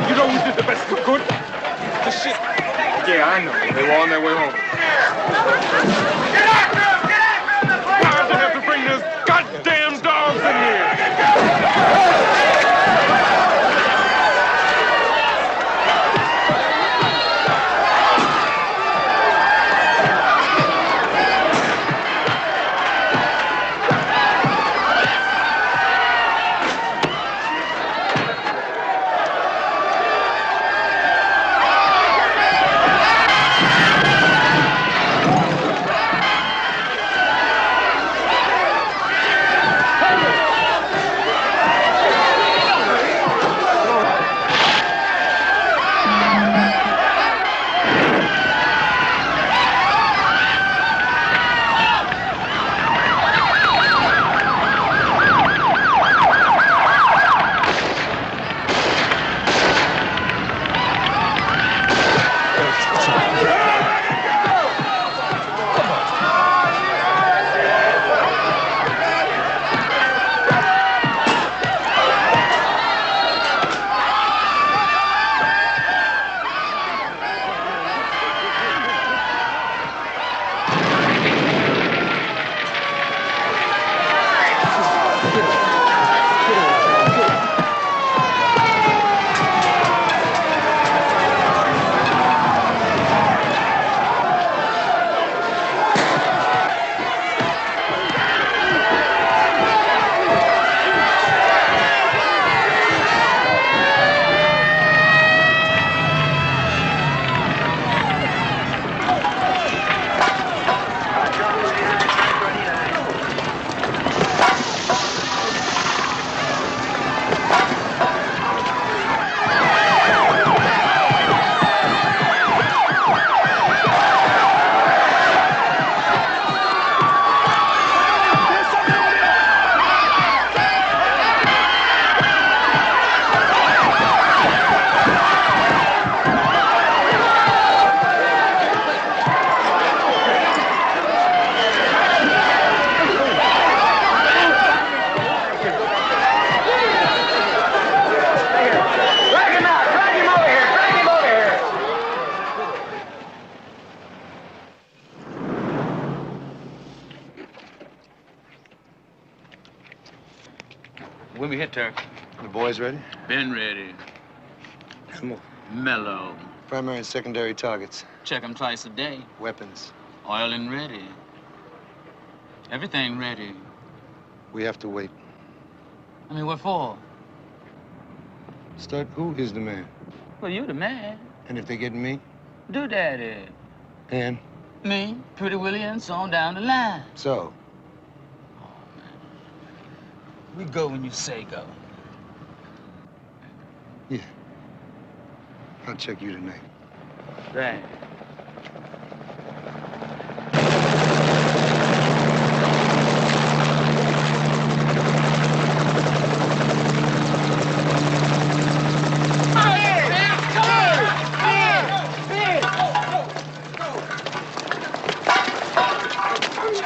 You know we did the best we could. This shit. Yeah, I know. They were on their way home. Why'd they have to bring those goddamn dogs in here? When we hit, Turk? The boys ready? Been ready. Come on. Mellow. Primary and secondary targets. Check them twice a day. Weapons. Oil and ready. Everything ready. We have to wait. I mean, what for? Start, who is the man? Well, you the man. And if they get me? Do daddy. And? Me, Pretty Willie, and so on down the line. So? We go when you say go. Yeah. I'll check you tonight. Right.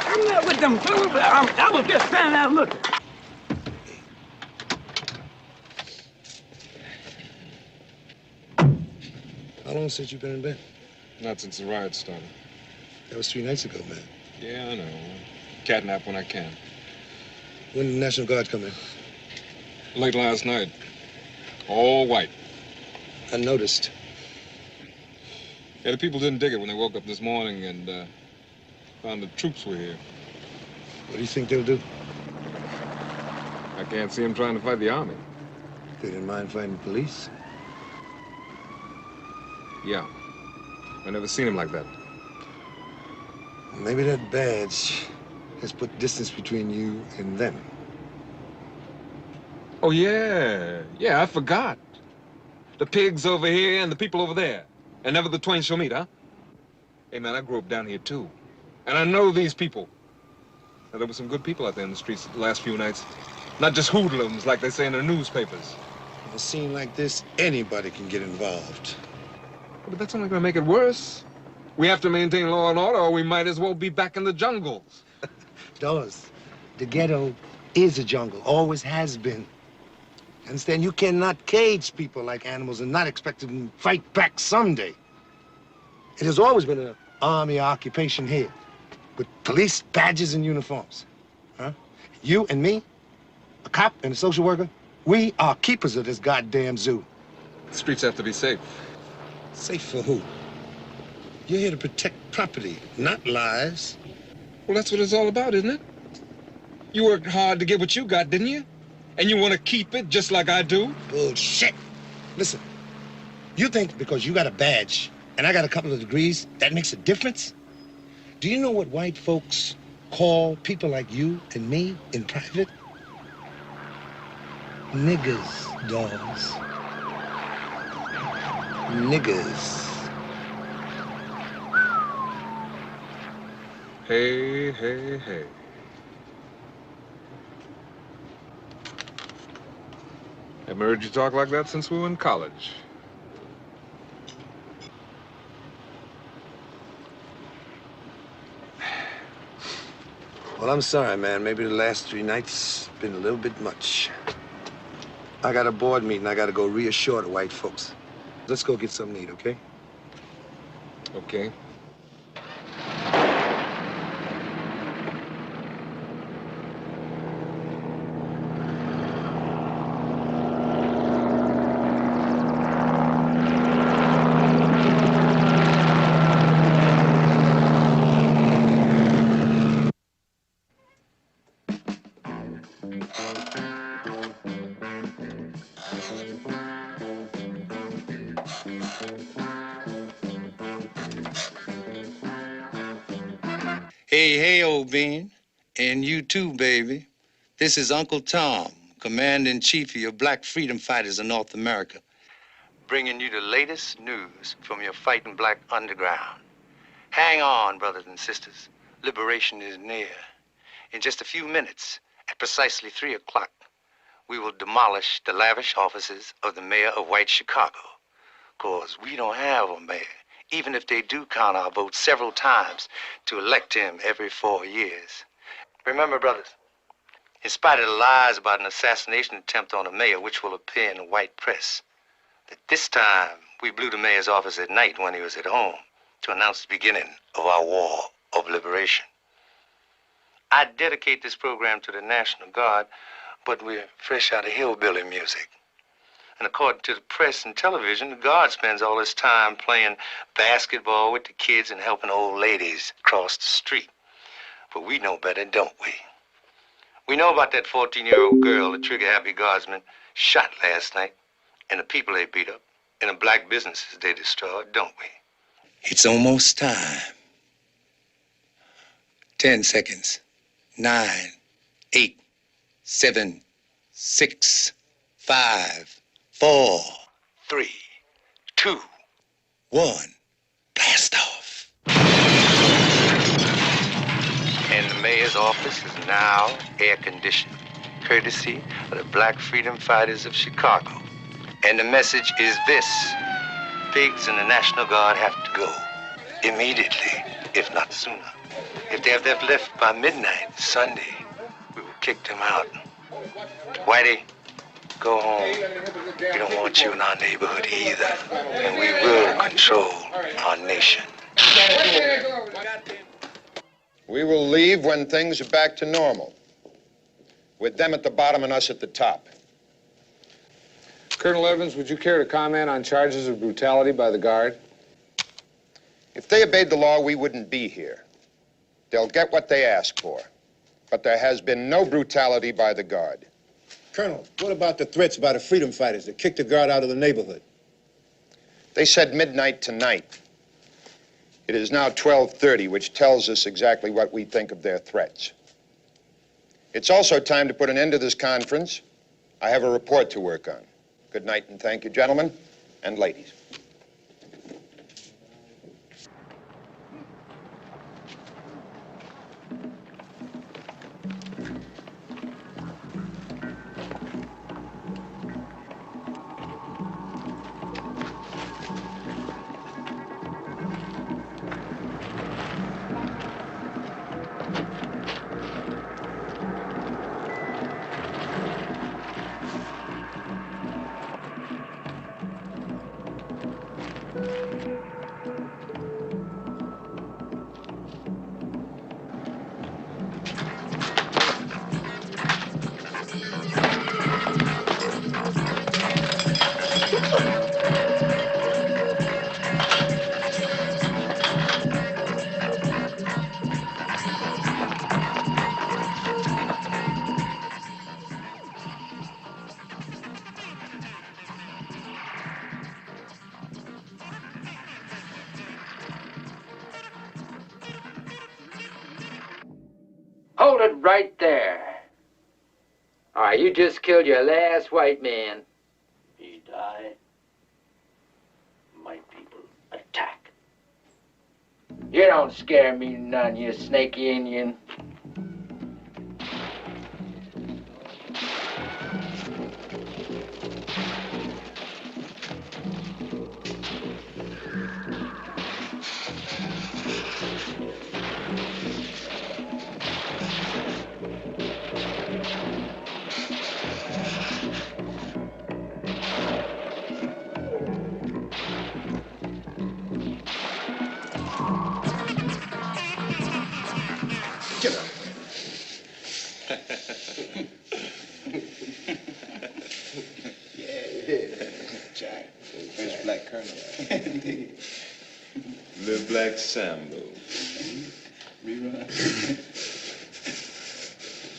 I'm not with them fools, but I was just standing out looking. How long since you've been in bed? Not since the riot started. That was 3 nights ago, man. Yeah, I know. Catnap when I can. When did the National Guard come in? Late last night. All white. I noticed. Yeah, the people didn't dig it when they woke up this morning and found the troops were here. What do you think they'll do? I can't see them trying to fight the army. They didn't mind fighting the police? Yeah. I never seen him like that. Maybe that badge has put distance between you and them. Oh, yeah. Yeah, I forgot. The pigs over here and the people over there. And never the twain shall meet, huh? Hey, man, I grew up down here, too. And I know these people. Now, there were some good people out there in the streets the last few nights. Not just hoodlums, like they say in the newspapers. In a scene like this, anybody can get involved. But that's only gonna make it worse. We have to maintain law and order, or we might as well be back in the jungles. Dawes, the ghetto is a jungle, always has been. Understand? You cannot cage people like animals and not expect them to fight back someday. It has always been an army occupation here, with police badges and uniforms. Huh? You and me, a cop and a social worker, we are keepers of this goddamn zoo. The streets have to be safe. Safe for who? You're here to protect property, not lives. Well, that's what it's all about, isn't it? You worked hard to get what you got, didn't you? And you want to keep it just like I do? Bullshit. Listen, you think because you got a badge and I got a couple of degrees, that makes a difference? Do you know what white folks call people like you and me in private? Niggers, Dawes. Niggers. Hey, hey, hey. Haven't heard you talk like that since we were in college. Well, I'm sorry, man. Maybe the last 3 nights been a little bit much. I got a board meeting. I got to go reassure the white folks. Let's go get something to eat, okay? Okay. Hey, hey, old bean. And you too, baby. This is Uncle Tom, Commander-in-Chief of your Black Freedom Fighters in North America, bringing you the latest news from your fighting black underground. Hang on, brothers and sisters. Liberation is near. In just a few minutes, at precisely 3 o'clock, we will demolish the lavish offices of the mayor of White Chicago. 'Cause we don't have a mayor, even if they do count our votes several times to elect him every 4 years. Remember, brothers, in spite of the lies about an assassination attempt on the mayor, which will appear in the white press, that this time we blew the mayor's office at night when he was at home to announce the beginning of our war of liberation. I dedicate this program to the National Guard, but we're fresh out of hillbilly music. And according to the press and television, the Guard spends all his time playing basketball with the kids and helping old ladies cross the street. But we know better, don't we? We know about that 14-year-old girl the trigger-happy Guardsmen shot last night, and the people they beat up, and the black businesses they destroyed, don't we? It's almost time. 10 seconds. 9, 8, 7, 6, 5, 4, 3, 2, 1. Blast off. And the mayor's office is now air-conditioned, courtesy of the Black Freedom Fighters of Chicago. And the message is this: pigs and the National Guard have to go immediately, if not sooner. If they have left by midnight Sunday, we will kick them out. Whitey, go home. We don't want you in our neighborhood either. And we will control our nation. We will leave when things are back to normal, with them at the bottom and us at the top. Colonel Evans, would you care to comment on charges of brutality by the Guard? If they obeyed the law, we wouldn't be here. They'll get what they ask for. But there has been no brutality by the Guard. Colonel, what about the threats by the freedom fighters that kicked the Guard out of the neighborhood? They said midnight tonight. It is now 12:30, which tells us exactly what we think of their threats. It's also time to put an end to this conference. I have a report to work on. Good night and thank you, gentlemen and ladies. Hold it right there. All right, you just killed your last white man. He died. My people attack. You don't scare me none, you snaky Indian. First black colonel. Le Black Sambo. Rerun.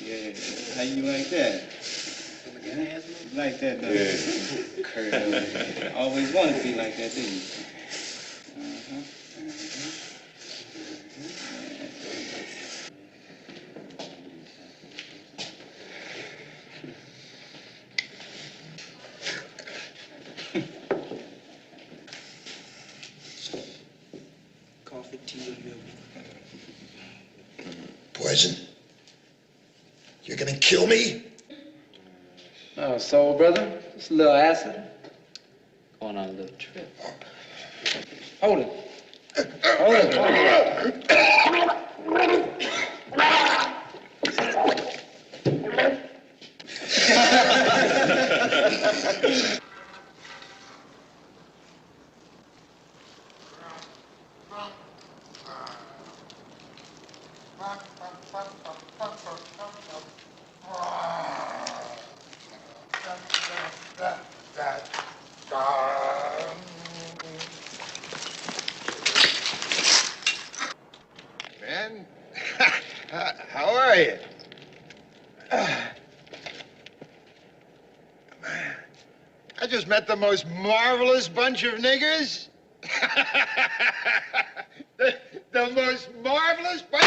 Yeah. How you like that? You like that, don't you? Colonel. Always wanted to be like that, didn't you? Coffee, tea, or milk? Poison? You're gonna kill me? Oh, soul brother, just a little acid. Going on a little trip. Hold it. Hold it. are you? I just met the most marvelous bunch of niggers. the most marvelous bunch.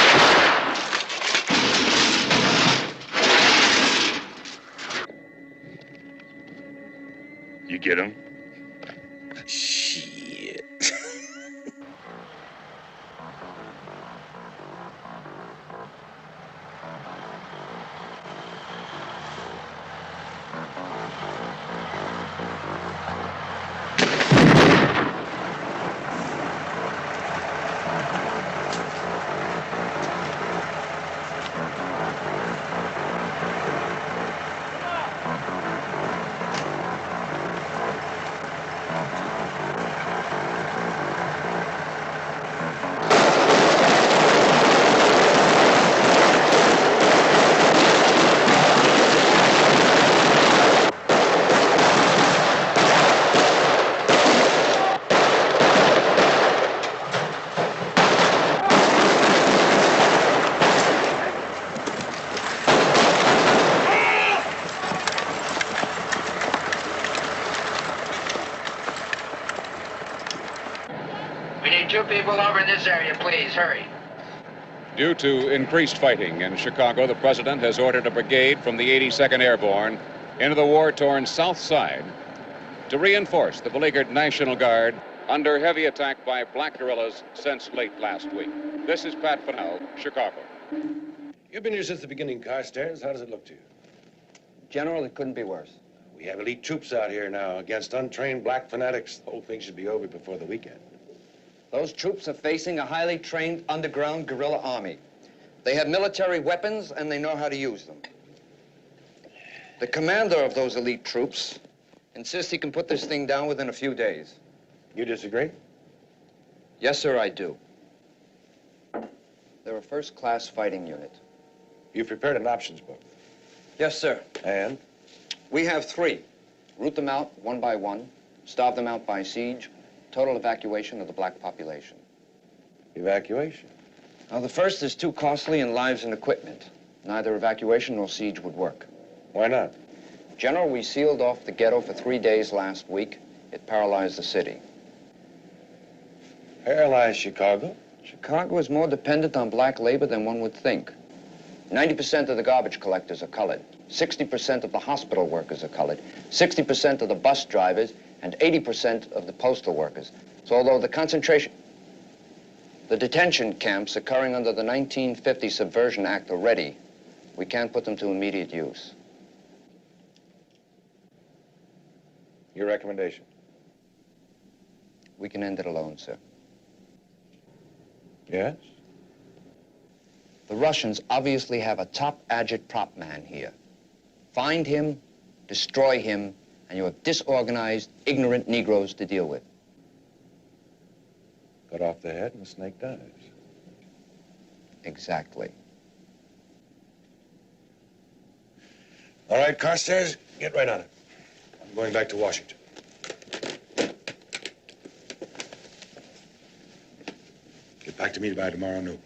You get him? Shit. We need 2 people over in this area, please. Hurry. Due to increased fighting in Chicago, the president has ordered a brigade from the 82nd Airborne into the war-torn South Side to reinforce the beleaguered National Guard under heavy attack by black guerrillas since late last week. This is Pat Fennell, Chicago. You've been here since the beginning, Carstairs. How does it look to you? General, it couldn't be worse. We have elite troops out here now against untrained black fanatics. The whole thing should be over before the weekend. Those troops are facing a highly trained underground guerrilla army. They have military weapons and they know how to use them. The commander of those elite troops insists he can put this thing down within a few days. You disagree? Yes, sir, I do. They're a first-class fighting unit. You've prepared an options book. Yes, sir. And? We have 3. Root them out one by one, starve them out by siege, total evacuation of the black population. Evacuation? Now, the first is too costly in lives and equipment. Neither evacuation nor siege would work. Why not? General, we sealed off the ghetto for 3 days last week. It paralyzed the city. Paralyzed Chicago? Chicago is more dependent on black labor than one would think. 90% of the garbage collectors are colored. 60% of the hospital workers are colored. 60% of the bus drivers and 80% of the postal workers. So although the detention camps occurring under the 1950 Subversion Act are ready, we can't put them to immediate use. Your recommendation? We can end it alone, sir. Yes? The Russians obviously have a top agitprop man here. Find him, destroy him, and you have disorganized, ignorant Negroes to deal with. Cut off the head and the snake dies. Exactly. All right, Carstairs, get right on it. I'm going back to Washington. Get back to me by tomorrow noon.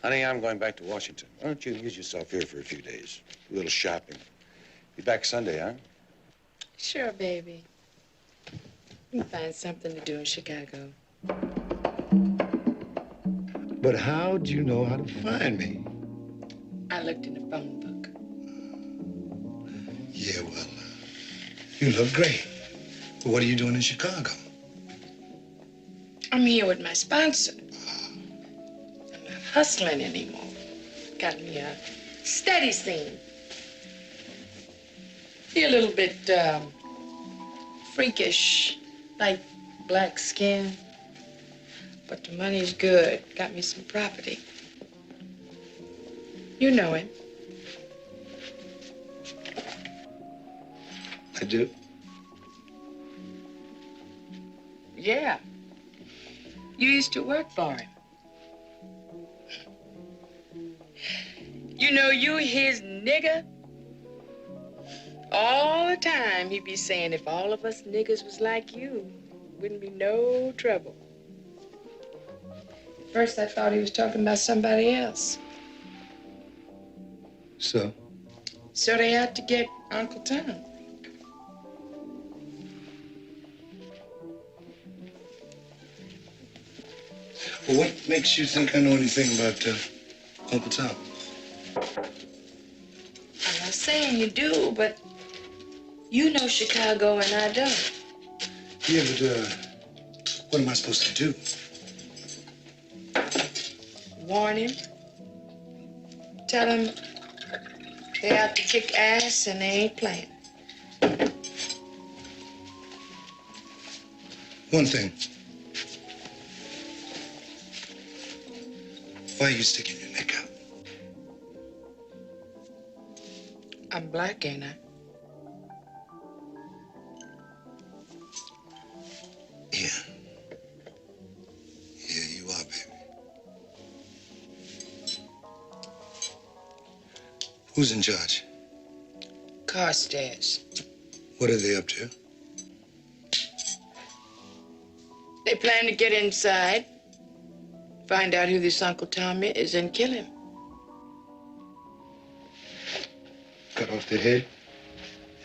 Honey, I'm going back to Washington. Why don't you amuse yourself here for a few days? A little shopping. Be back Sunday, huh? Sure, baby. We can find something to do in Chicago. But how'd you know how to find me? I looked in the phone book. Yeah, well, you look great. But what are you doing in Chicago? I'm here with my sponsor. I'm not hustling anymore. Got me a steady scene. Be a little bit freakish, like black skin. But the money's good. Got me some property. You know him. I do? Yeah. You used to work for him. You know you his nigger? All the time he'd be saying, if all of us niggas was like you, wouldn't be no trouble. At first I thought he was talking about somebody else. So? So they had to get Uncle Tom. Well, what makes you think I know anything about Uncle Tom? I'm not saying you do, but you know Chicago and I don't. Yeah, but what am I supposed to do? Warn him. Tell him they have to kick ass and they ain't playing. One thing. Why are you sticking your neck out? I'm black, ain't I? Yeah. Yeah, you are, baby. Who's in charge? Carstairs. What are they up to? They plan to get inside, find out who this Uncle Tom is, and kill him. Cut off the head,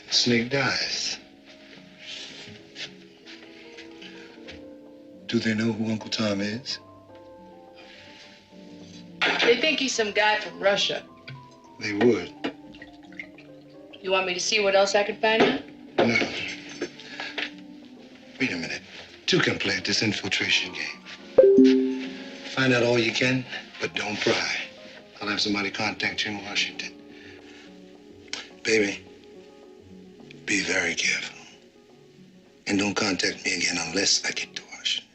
and the snake dies. Do they know who Uncle Tom is? They think he's some guy from Russia. They would. You want me to see what else I can find out? No. Wait a minute. Two can play at this infiltration game. Find out all you can, but don't pry. I'll have somebody contact you in Washington. Baby, be very careful. And don't contact me again unless I get to Washington.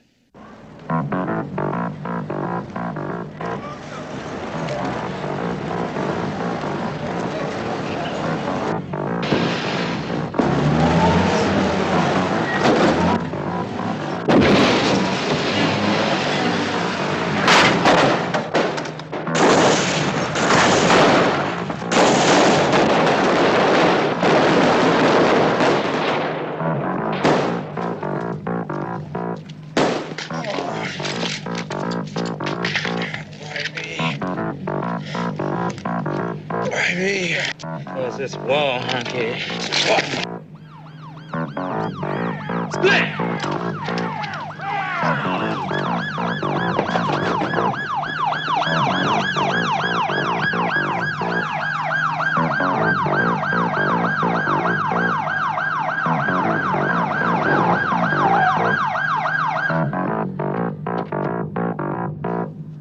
What's this wall hunky?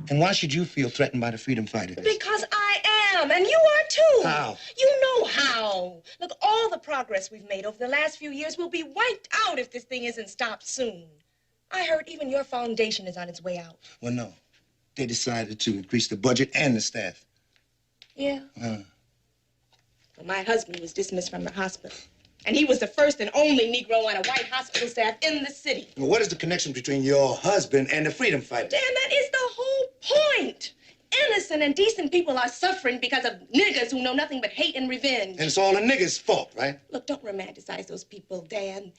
And why should you feel threatened by the freedom fighters? Because I am, and you are too. How? You know how. Look, all the progress we've made over the last few years will be wiped out if this thing isn't stopped soon. I heard even your foundation is on its way out. Well, no. They decided to increase the budget and the staff. Yeah? Well, my husband was dismissed from the hospital. And he was the first and only Negro on a white hospital staff in the city. Well, what is the connection between your husband and the freedom fighters? Dan, that is the whole point. Innocent and decent people are suffering because of niggas who know nothing but hate and revenge. And it's all the niggas' fault, right? Look, don't romanticize those people, Dan.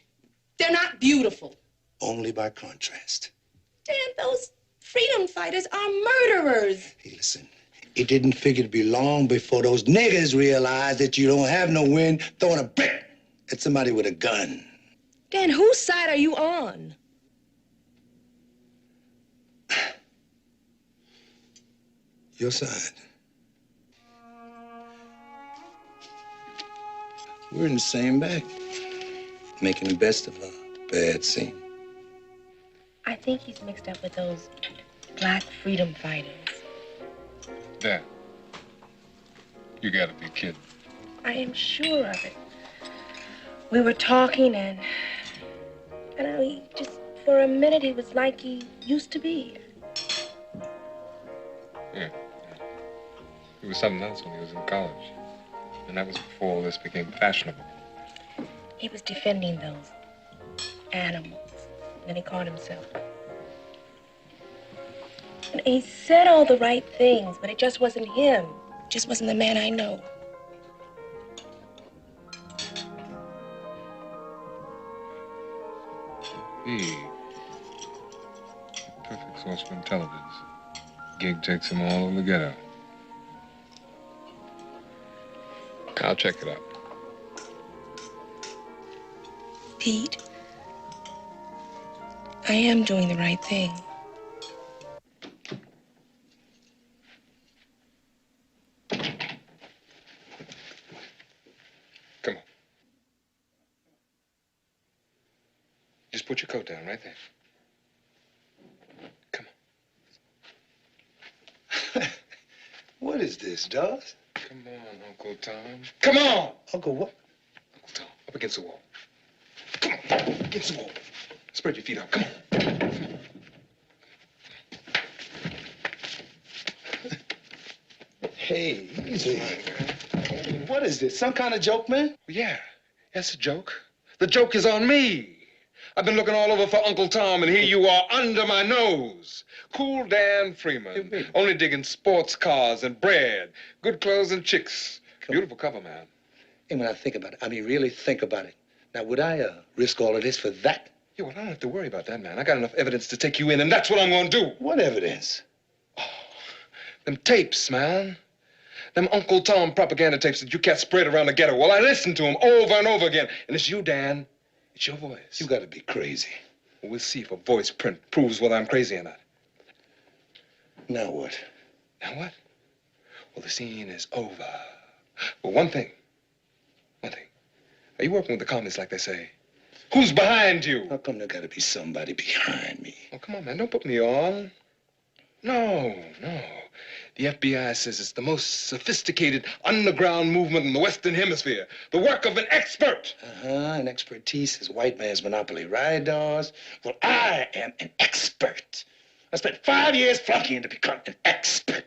They're not beautiful. Only by contrast. Dan, those freedom fighters are murderers. Hey, listen. It didn't figure to be long before those niggas realized that you don't have no wind throwing a brick at somebody with a gun. Dan, whose side are you on? Your side. We're in the same bag, making the best of a bad scene. I think he's mixed up with those black freedom fighters. Dad, you gotta be kidding. I am sure of it. We were talking and he just, for a minute, he was like he used to be. Yeah. He was something else when he was in college. And that was before all this became fashionable. He was defending those animals. And then he called himself. And he said all the right things, but it just wasn't him. It just wasn't the man I know. He. Perfect source for intelligence. Gig takes him all over the ghetto. I'll check it out. Pete, I am doing the right thing. Come on. Just put your coat down right there. What is this, Dawes? Come on, Uncle Tom. Come on! Uncle what? Uncle Tom, up against the wall. Come on, against the wall. Spread your feet out. Come on. Hey, easy. What is this? Some kind of joke, man? Yeah, that's a joke. The joke is on me. I've been looking all over for Uncle Tom, and here you are under my nose. Cool Dan Freeman. Only digging sports cars and bread, good clothes and chicks. Beautiful cover, man. And when I think about it, I mean, really think about it. Now, would I risk all of this for that? Yeah, well, I don't have to worry about that, man. I got enough evidence to take you in, and that's what I'm going to do. What evidence? Oh, them tapes, man. Them Uncle Tom propaganda tapes that you cats spread around the ghetto. Well, I listened to them over and over again. And it's you, Dan. It's your voice. You got to be crazy. Well, we'll see if a voice print proves whether I'm crazy or not. Now what? Now what? Well, the scene is over. Well, one thing. Are you working with the commies like they say? Who's behind you? How come there got to be somebody behind me? Oh, come on, man. Don't put me on. No. The FBI says it's the most sophisticated underground movement in the Western Hemisphere. The work of an expert. And expertise is white man's monopoly, right, Dawes? Well, I am an expert. I spent 5 years flunkying to become an expert.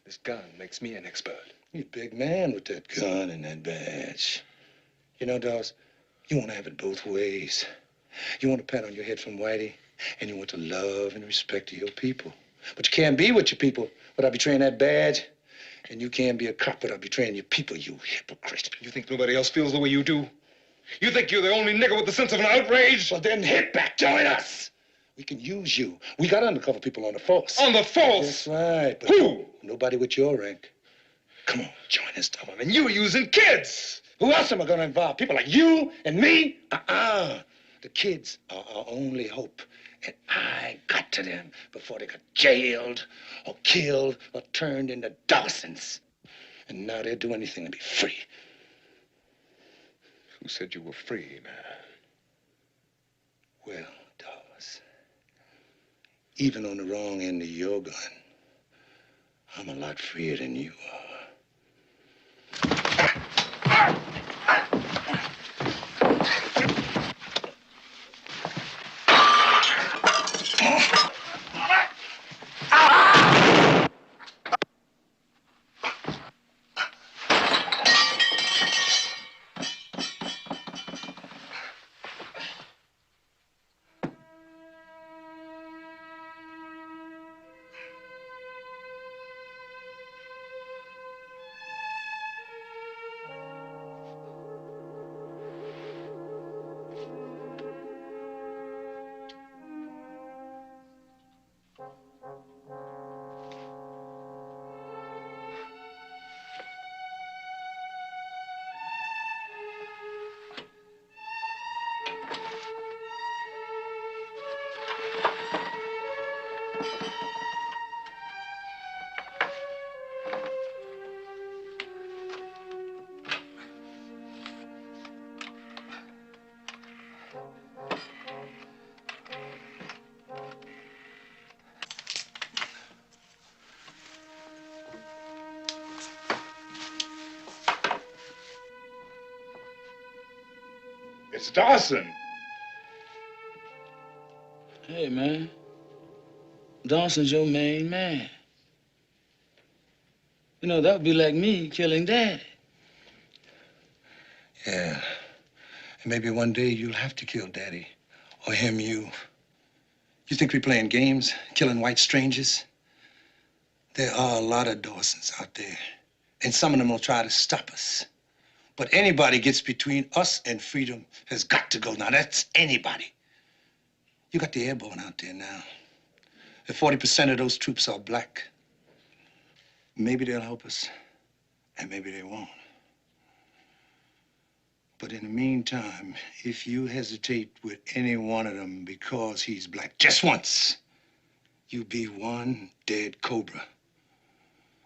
This gun makes me an expert. You're a big man with that gun and that badge. You know, Dawes, you want to have it both ways. You want a pat on your head from Whitey, and you want to love and respect your people. But you can't be with your people without betraying that badge. And you can't be a cop without betraying your people, you hypocrite. You think nobody else feels the way you do? You think you're the only nigger with the sense of an outrage? Well, then hit back. Join us. We can use you. We got undercover people on the force. On the force? That's right. But who? Nobody with your rank. Come on, join us, Tom. And you're using kids. Who else am I going to involve? People like you and me? The kids are our only hope. And I got to them before they got jailed or killed or turned into Dawsons. And now they'll do anything to be free. Who said you were free, man? Well, Dawes, even on the wrong end of your gun, I'm a lot freer than you are. It's Dawson. Hey, man. Dawson's your main man. You know, that would be like me killing Daddy. Yeah. And maybe one day you'll have to kill Daddy. Or him, you. You think we're playing games, killing white strangers? There are a lot of Dawsons out there. And some of them will try to stop us. But anybody gets between us and freedom has got to go. Now, that's anybody. You got the airborne out there now. If 40% of those troops are black, maybe they'll help us, and maybe they won't. But in the meantime, if you hesitate with any one of them because he's black, just once, you be one dead cobra.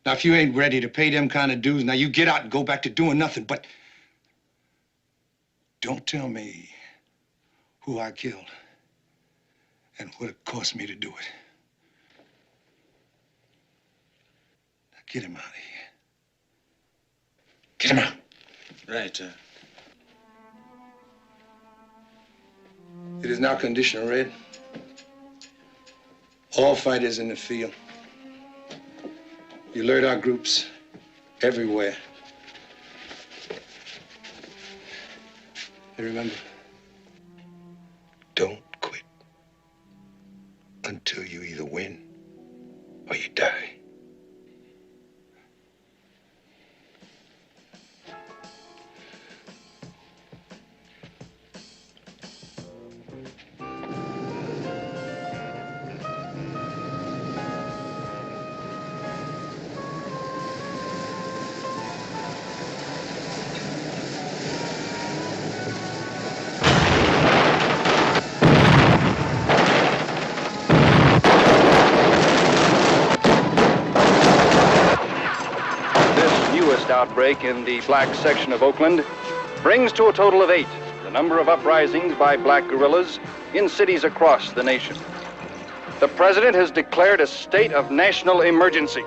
Now, if you ain't ready to pay them kind of dues, now you get out and go back to doing nothing, but don't tell me who I killed and what it cost me to do it. Now, get him out of here. Get him out. Right, It is now condition red. All fighters in the field. You alert our groups everywhere. And remember, don't quit until you either win or you die. Outbreak in the black section of Oakland brings to a total of 8 the number of uprisings by black guerrillas in cities across the nation. The president has declared a state of national emergency.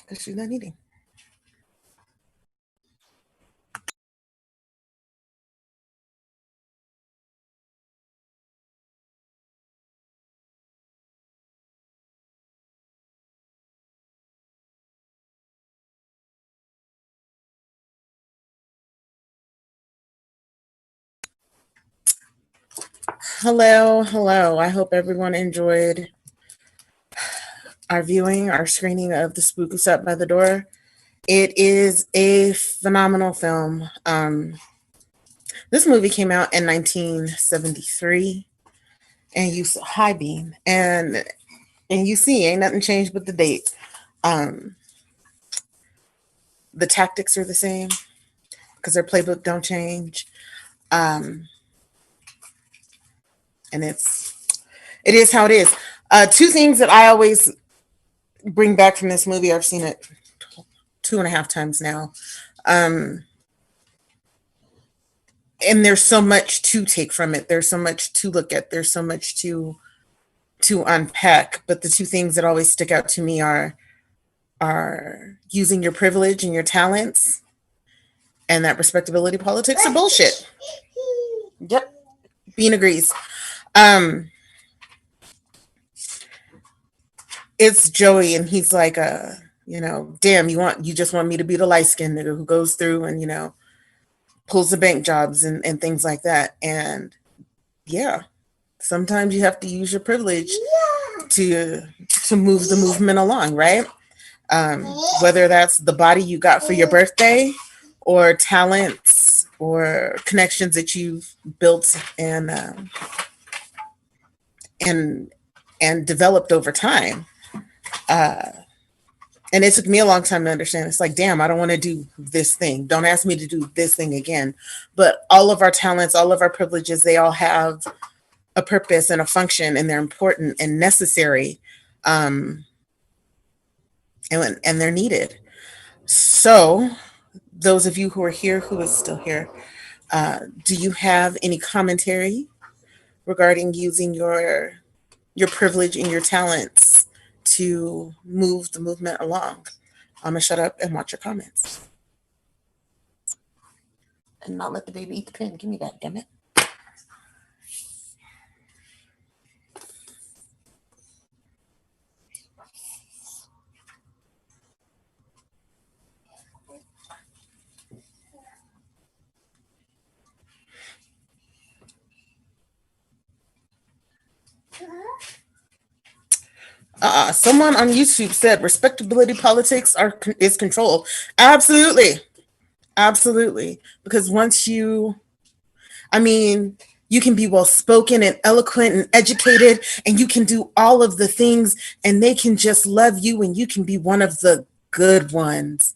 Because she's not eating. Hello. I hope everyone enjoyed our viewing, our screening of The Spook Who Sat by the Door. It is a phenomenal film. This movie came out in 1973, and you saw High Beam, and you see, ain't nothing changed but the date. The tactics are the same because their playbook don't change. And it is how it is. Two things that I always bring back from this movie. I've seen it 2.5 times now. And there's so much to take from it. There's so much to look at. There's so much to unpack. But the two things that always stick out to me are using your privilege and your talents, and that respectability politics are bullshit. Yep. Bean agrees. It's Joey, and he's like, damn, you just want me to be the light-skinned nigga who goes through and, pulls the bank jobs and things like that. And yeah, sometimes you have to use your privilege to move the movement along, right? Whether that's the body you got for your birthday or talents or connections that you've built and developed over time. And it took me a long time to understand. It's like, damn, I don't want to do this thing. Don't ask me to do this thing again. But all of our talents, all of our privileges, they all have a purpose and a function, and they're important and necessary. And they're needed. So those of you who are here, who is still here, do you have any commentary regarding using your privilege and your talents to move the movement along? I'm gonna shut up and watch your comments and not let the baby eat the pen. Give me that, damn it. Someone on YouTube said respectability politics is control. Absolutely. Absolutely. Because once you can be well spoken and eloquent and educated, and you can do all of the things, and they can just love you, and you can be one of the good ones.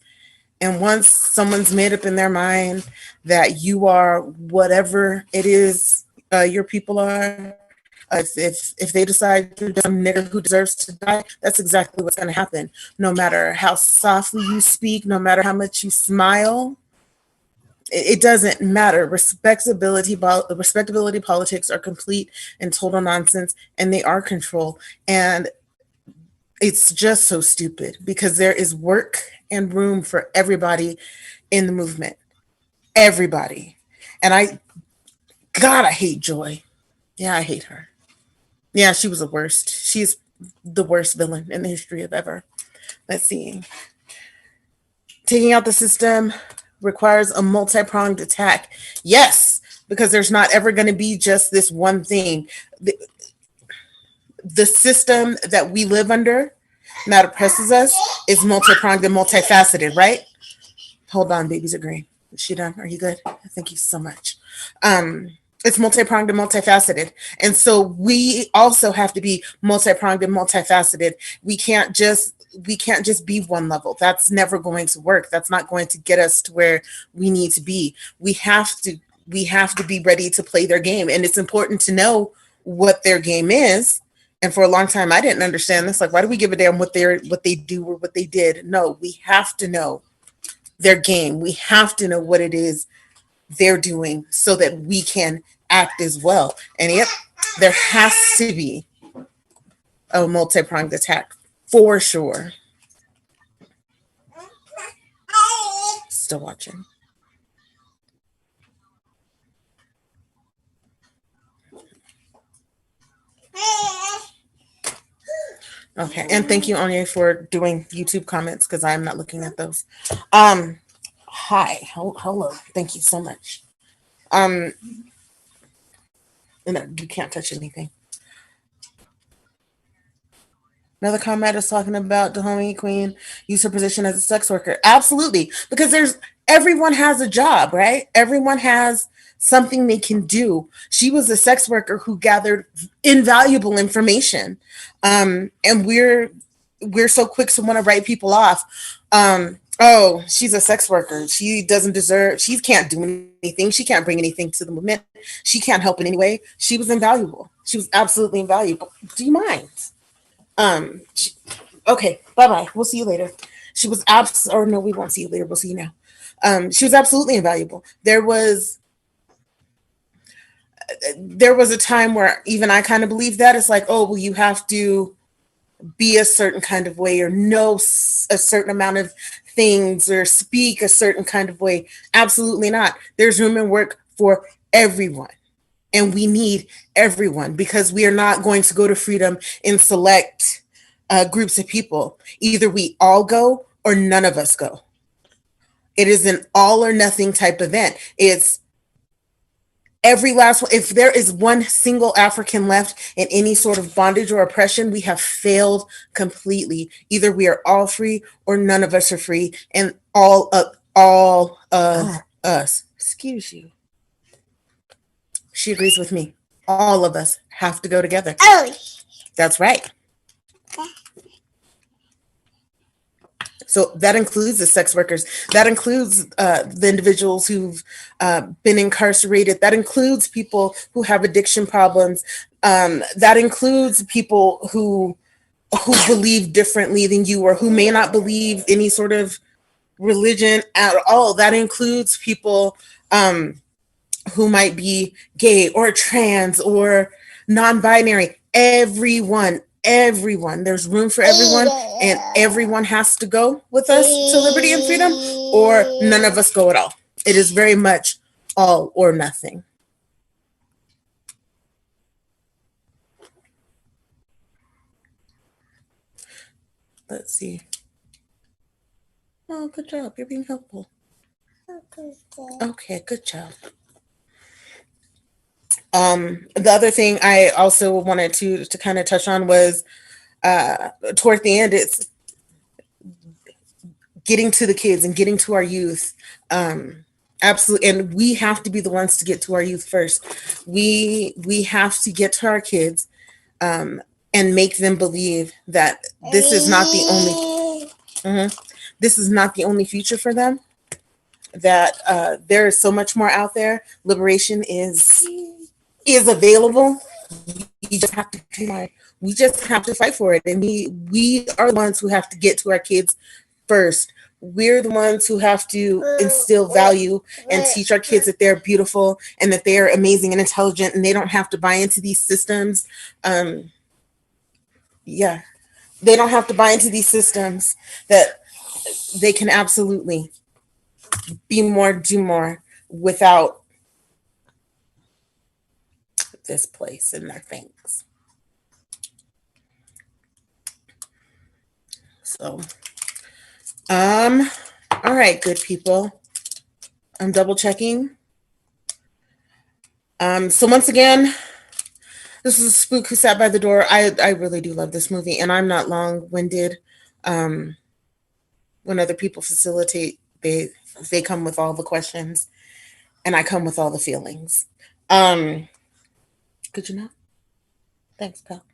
And once someone's made up in their mind that you are whatever it is your people are, if they decide you're some nigger who deserves to die, that's exactly what's going to happen. No matter how softly you speak, no matter how much you smile, it doesn't matter. Respectability politics are complete and total nonsense, and they are control. And it's just so stupid, because there is work and room for everybody in the movement. Everybody. And I hate Joy. Yeah, I hate her. Yeah, she was the worst. She's the worst villain in the history of ever. Let's see. Taking out the system requires a multi-pronged attack. Yes, because there's not ever going to be just this one thing. The system that we live under that oppresses us is multi-pronged and multifaceted, right? Hold on, baby's agreeing. Is she done? Are you good? Thank you so much. It's multi-pronged and multifaceted. And so we also have to be multi-pronged and multifaceted. We can't just be one level. That's never going to work. That's not going to get us to where we need to be. We have to be ready to play their game. And it's important to know what their game is. And for a long time, I didn't understand this. Like, why do we give a damn what they do or what they did? No, we have to know their game. We have to know what it is they're doing so that we can act as well. And yep, there has to be a multi-pronged attack for sure. Still watching. Okay, and thank you, Anya, for doing YouTube comments, because I'm not looking at those. Hi, hello, thank you so much. No, you can't touch anything. Another comment is talking about the homie queen use her position as a sex worker. Absolutely, because everyone has a job, right? Everyone has something they can do. She was a sex worker who gathered invaluable information, and we're so quick to want to write people off. Oh, she's a sex worker. She doesn't deserve. She can't do anything. She can't bring anything to the movement. She can't help in any way. She was invaluable. She was absolutely invaluable. Do you mind? Okay, bye-bye. We'll see you later. She was no, we won't see you later. We'll see you now. She was absolutely invaluable. There was a time where even I kind of believed that. It's like, oh, well, you have to be a certain kind of way or know a certain amount of things or speak a certain kind of way. Absolutely not. There's room and work for everyone. And we need everyone, because we are not going to go to freedom in select groups of people. Either we all go or none of us go. It is an all or nothing type event. It's every last one. If there is one single African left in any sort of bondage or oppression, we have failed completely. Either we are all free or none of us are free, and all of us. Excuse you. She agrees with me. All of us have to go together. Oh, that's right. So that includes the sex workers. That includes the individuals who've been incarcerated. That includes people who have addiction problems. That includes people who believe differently than you, or who may not believe any sort of religion at all. That includes people who might be gay or trans or non-binary. Everyone. There's room for everyone, and everyone has to go with us to liberty and freedom, or none of us go at all. It is very much all or nothing. Let's see. Oh, good job. You're being helpful. Okay, good job. The other thing I also wanted to kind of touch on was toward the end, it's getting to the kids and getting to our youth. Absolutely. And we have to be the ones to get to our youth first. We have to get to our kids and make them believe that this is not the only this is not the only future for them, that there is so much more out there. Liberation is available. We just have to fight for it. And we are the ones who have to get to our kids first. We're the ones who have to instill value and teach our kids that they're beautiful and that they are amazing and intelligent, and they don't have to buy into these systems. They don't have to buy into these systems, that they can absolutely be more, do more without this place and their things. So, all right, good people. I'm double checking. So once again, this is Spook Who Sat by the Door. I really do love this movie, and I'm not long-winded. When other people facilitate, they come with all the questions, and I come with all the feelings. Could you not? Thanks, pal.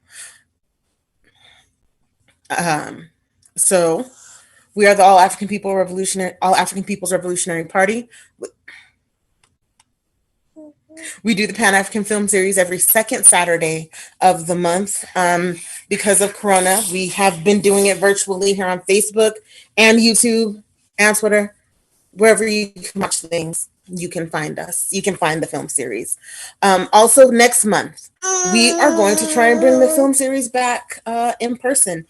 So we are the All African People's Revolutionary Party. We do the Pan-African Film Series every second Saturday of the month. Because of Corona, we have been doing it virtually here on Facebook and YouTube and Twitter. Wherever you can watch things, you can find us. You can find the film series. Also, next month, we are going to try and bring the film series back in person.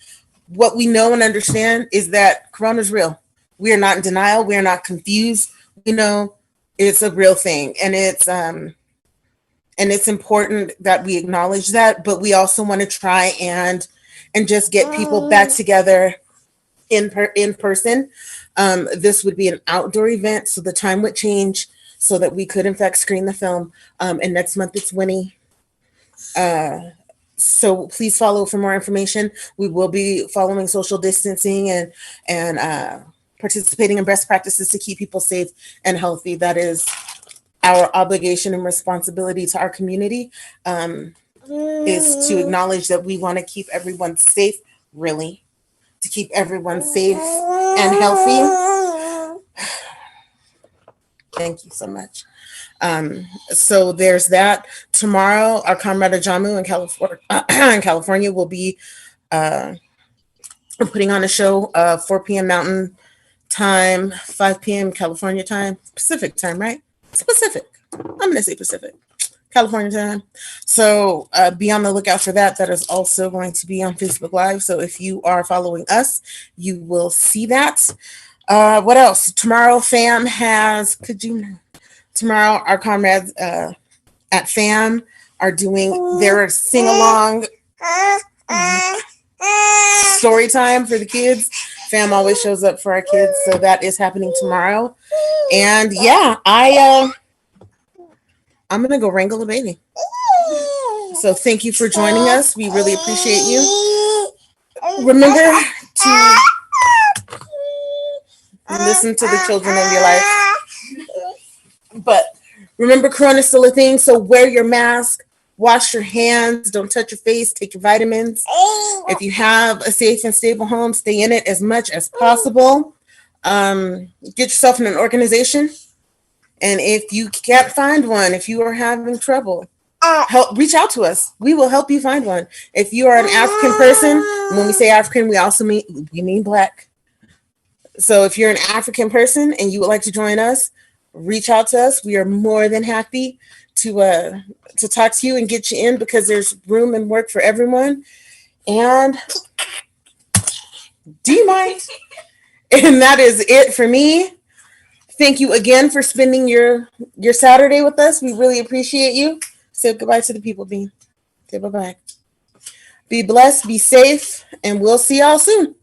What we know and understand is that Corona is real. We are not in denial. We are not confused. We know it's a real thing, and it's important that we acknowledge that. But we also want to try and just get people back together in person. This would be an outdoor event, so the time would change so that we could in fact screen the film. And next month it's Winnie. So please follow for more information. We will be following social distancing and participating in best practices to keep people safe and healthy. That is our obligation and responsibility to our community, is to acknowledge that we want to keep everyone safe, really, to keep everyone safe and healthy. Thank you so much. So there's that. Tomorrow, our comrade Ajamu in California will be putting on a show 4 p.m. Mountain Time, 5 p.m. California time, Pacific time, right? It's Pacific. I'm going to say Pacific. California time. So be on the lookout for that. That is also going to be on Facebook Live. So if you are following us, you will see that. What else? Tomorrow, FAM has, tomorrow our comrades at FAM are doing their sing-along story time for the kids. FAM always shows up for our kids, so that is happening tomorrow. And yeah, I'm gonna go wrangle a baby. So thank you for joining us. We really appreciate you. Remember to listen to the children of your life. But remember, Corona is still a thing, so wear your mask, Wash your hands. Don't touch your face. Take your vitamins. If you have a safe and stable home, stay in it as much as possible. Get yourself in an organization. And if you can't find one, if you are having trouble, reach out to us. We will help you find one. If you are an African person, when we say African, we also mean Black. So if you're an African person and you would like to join us, reach out to us. We are more than happy to talk to you and get you in, because there's room and work for everyone. And do you mind? And that is it for me. Thank you again for spending your Saturday with us. We really appreciate you. Say goodbye to the people, Bean. Say bye-bye. Be blessed, be safe, and we'll see y'all soon.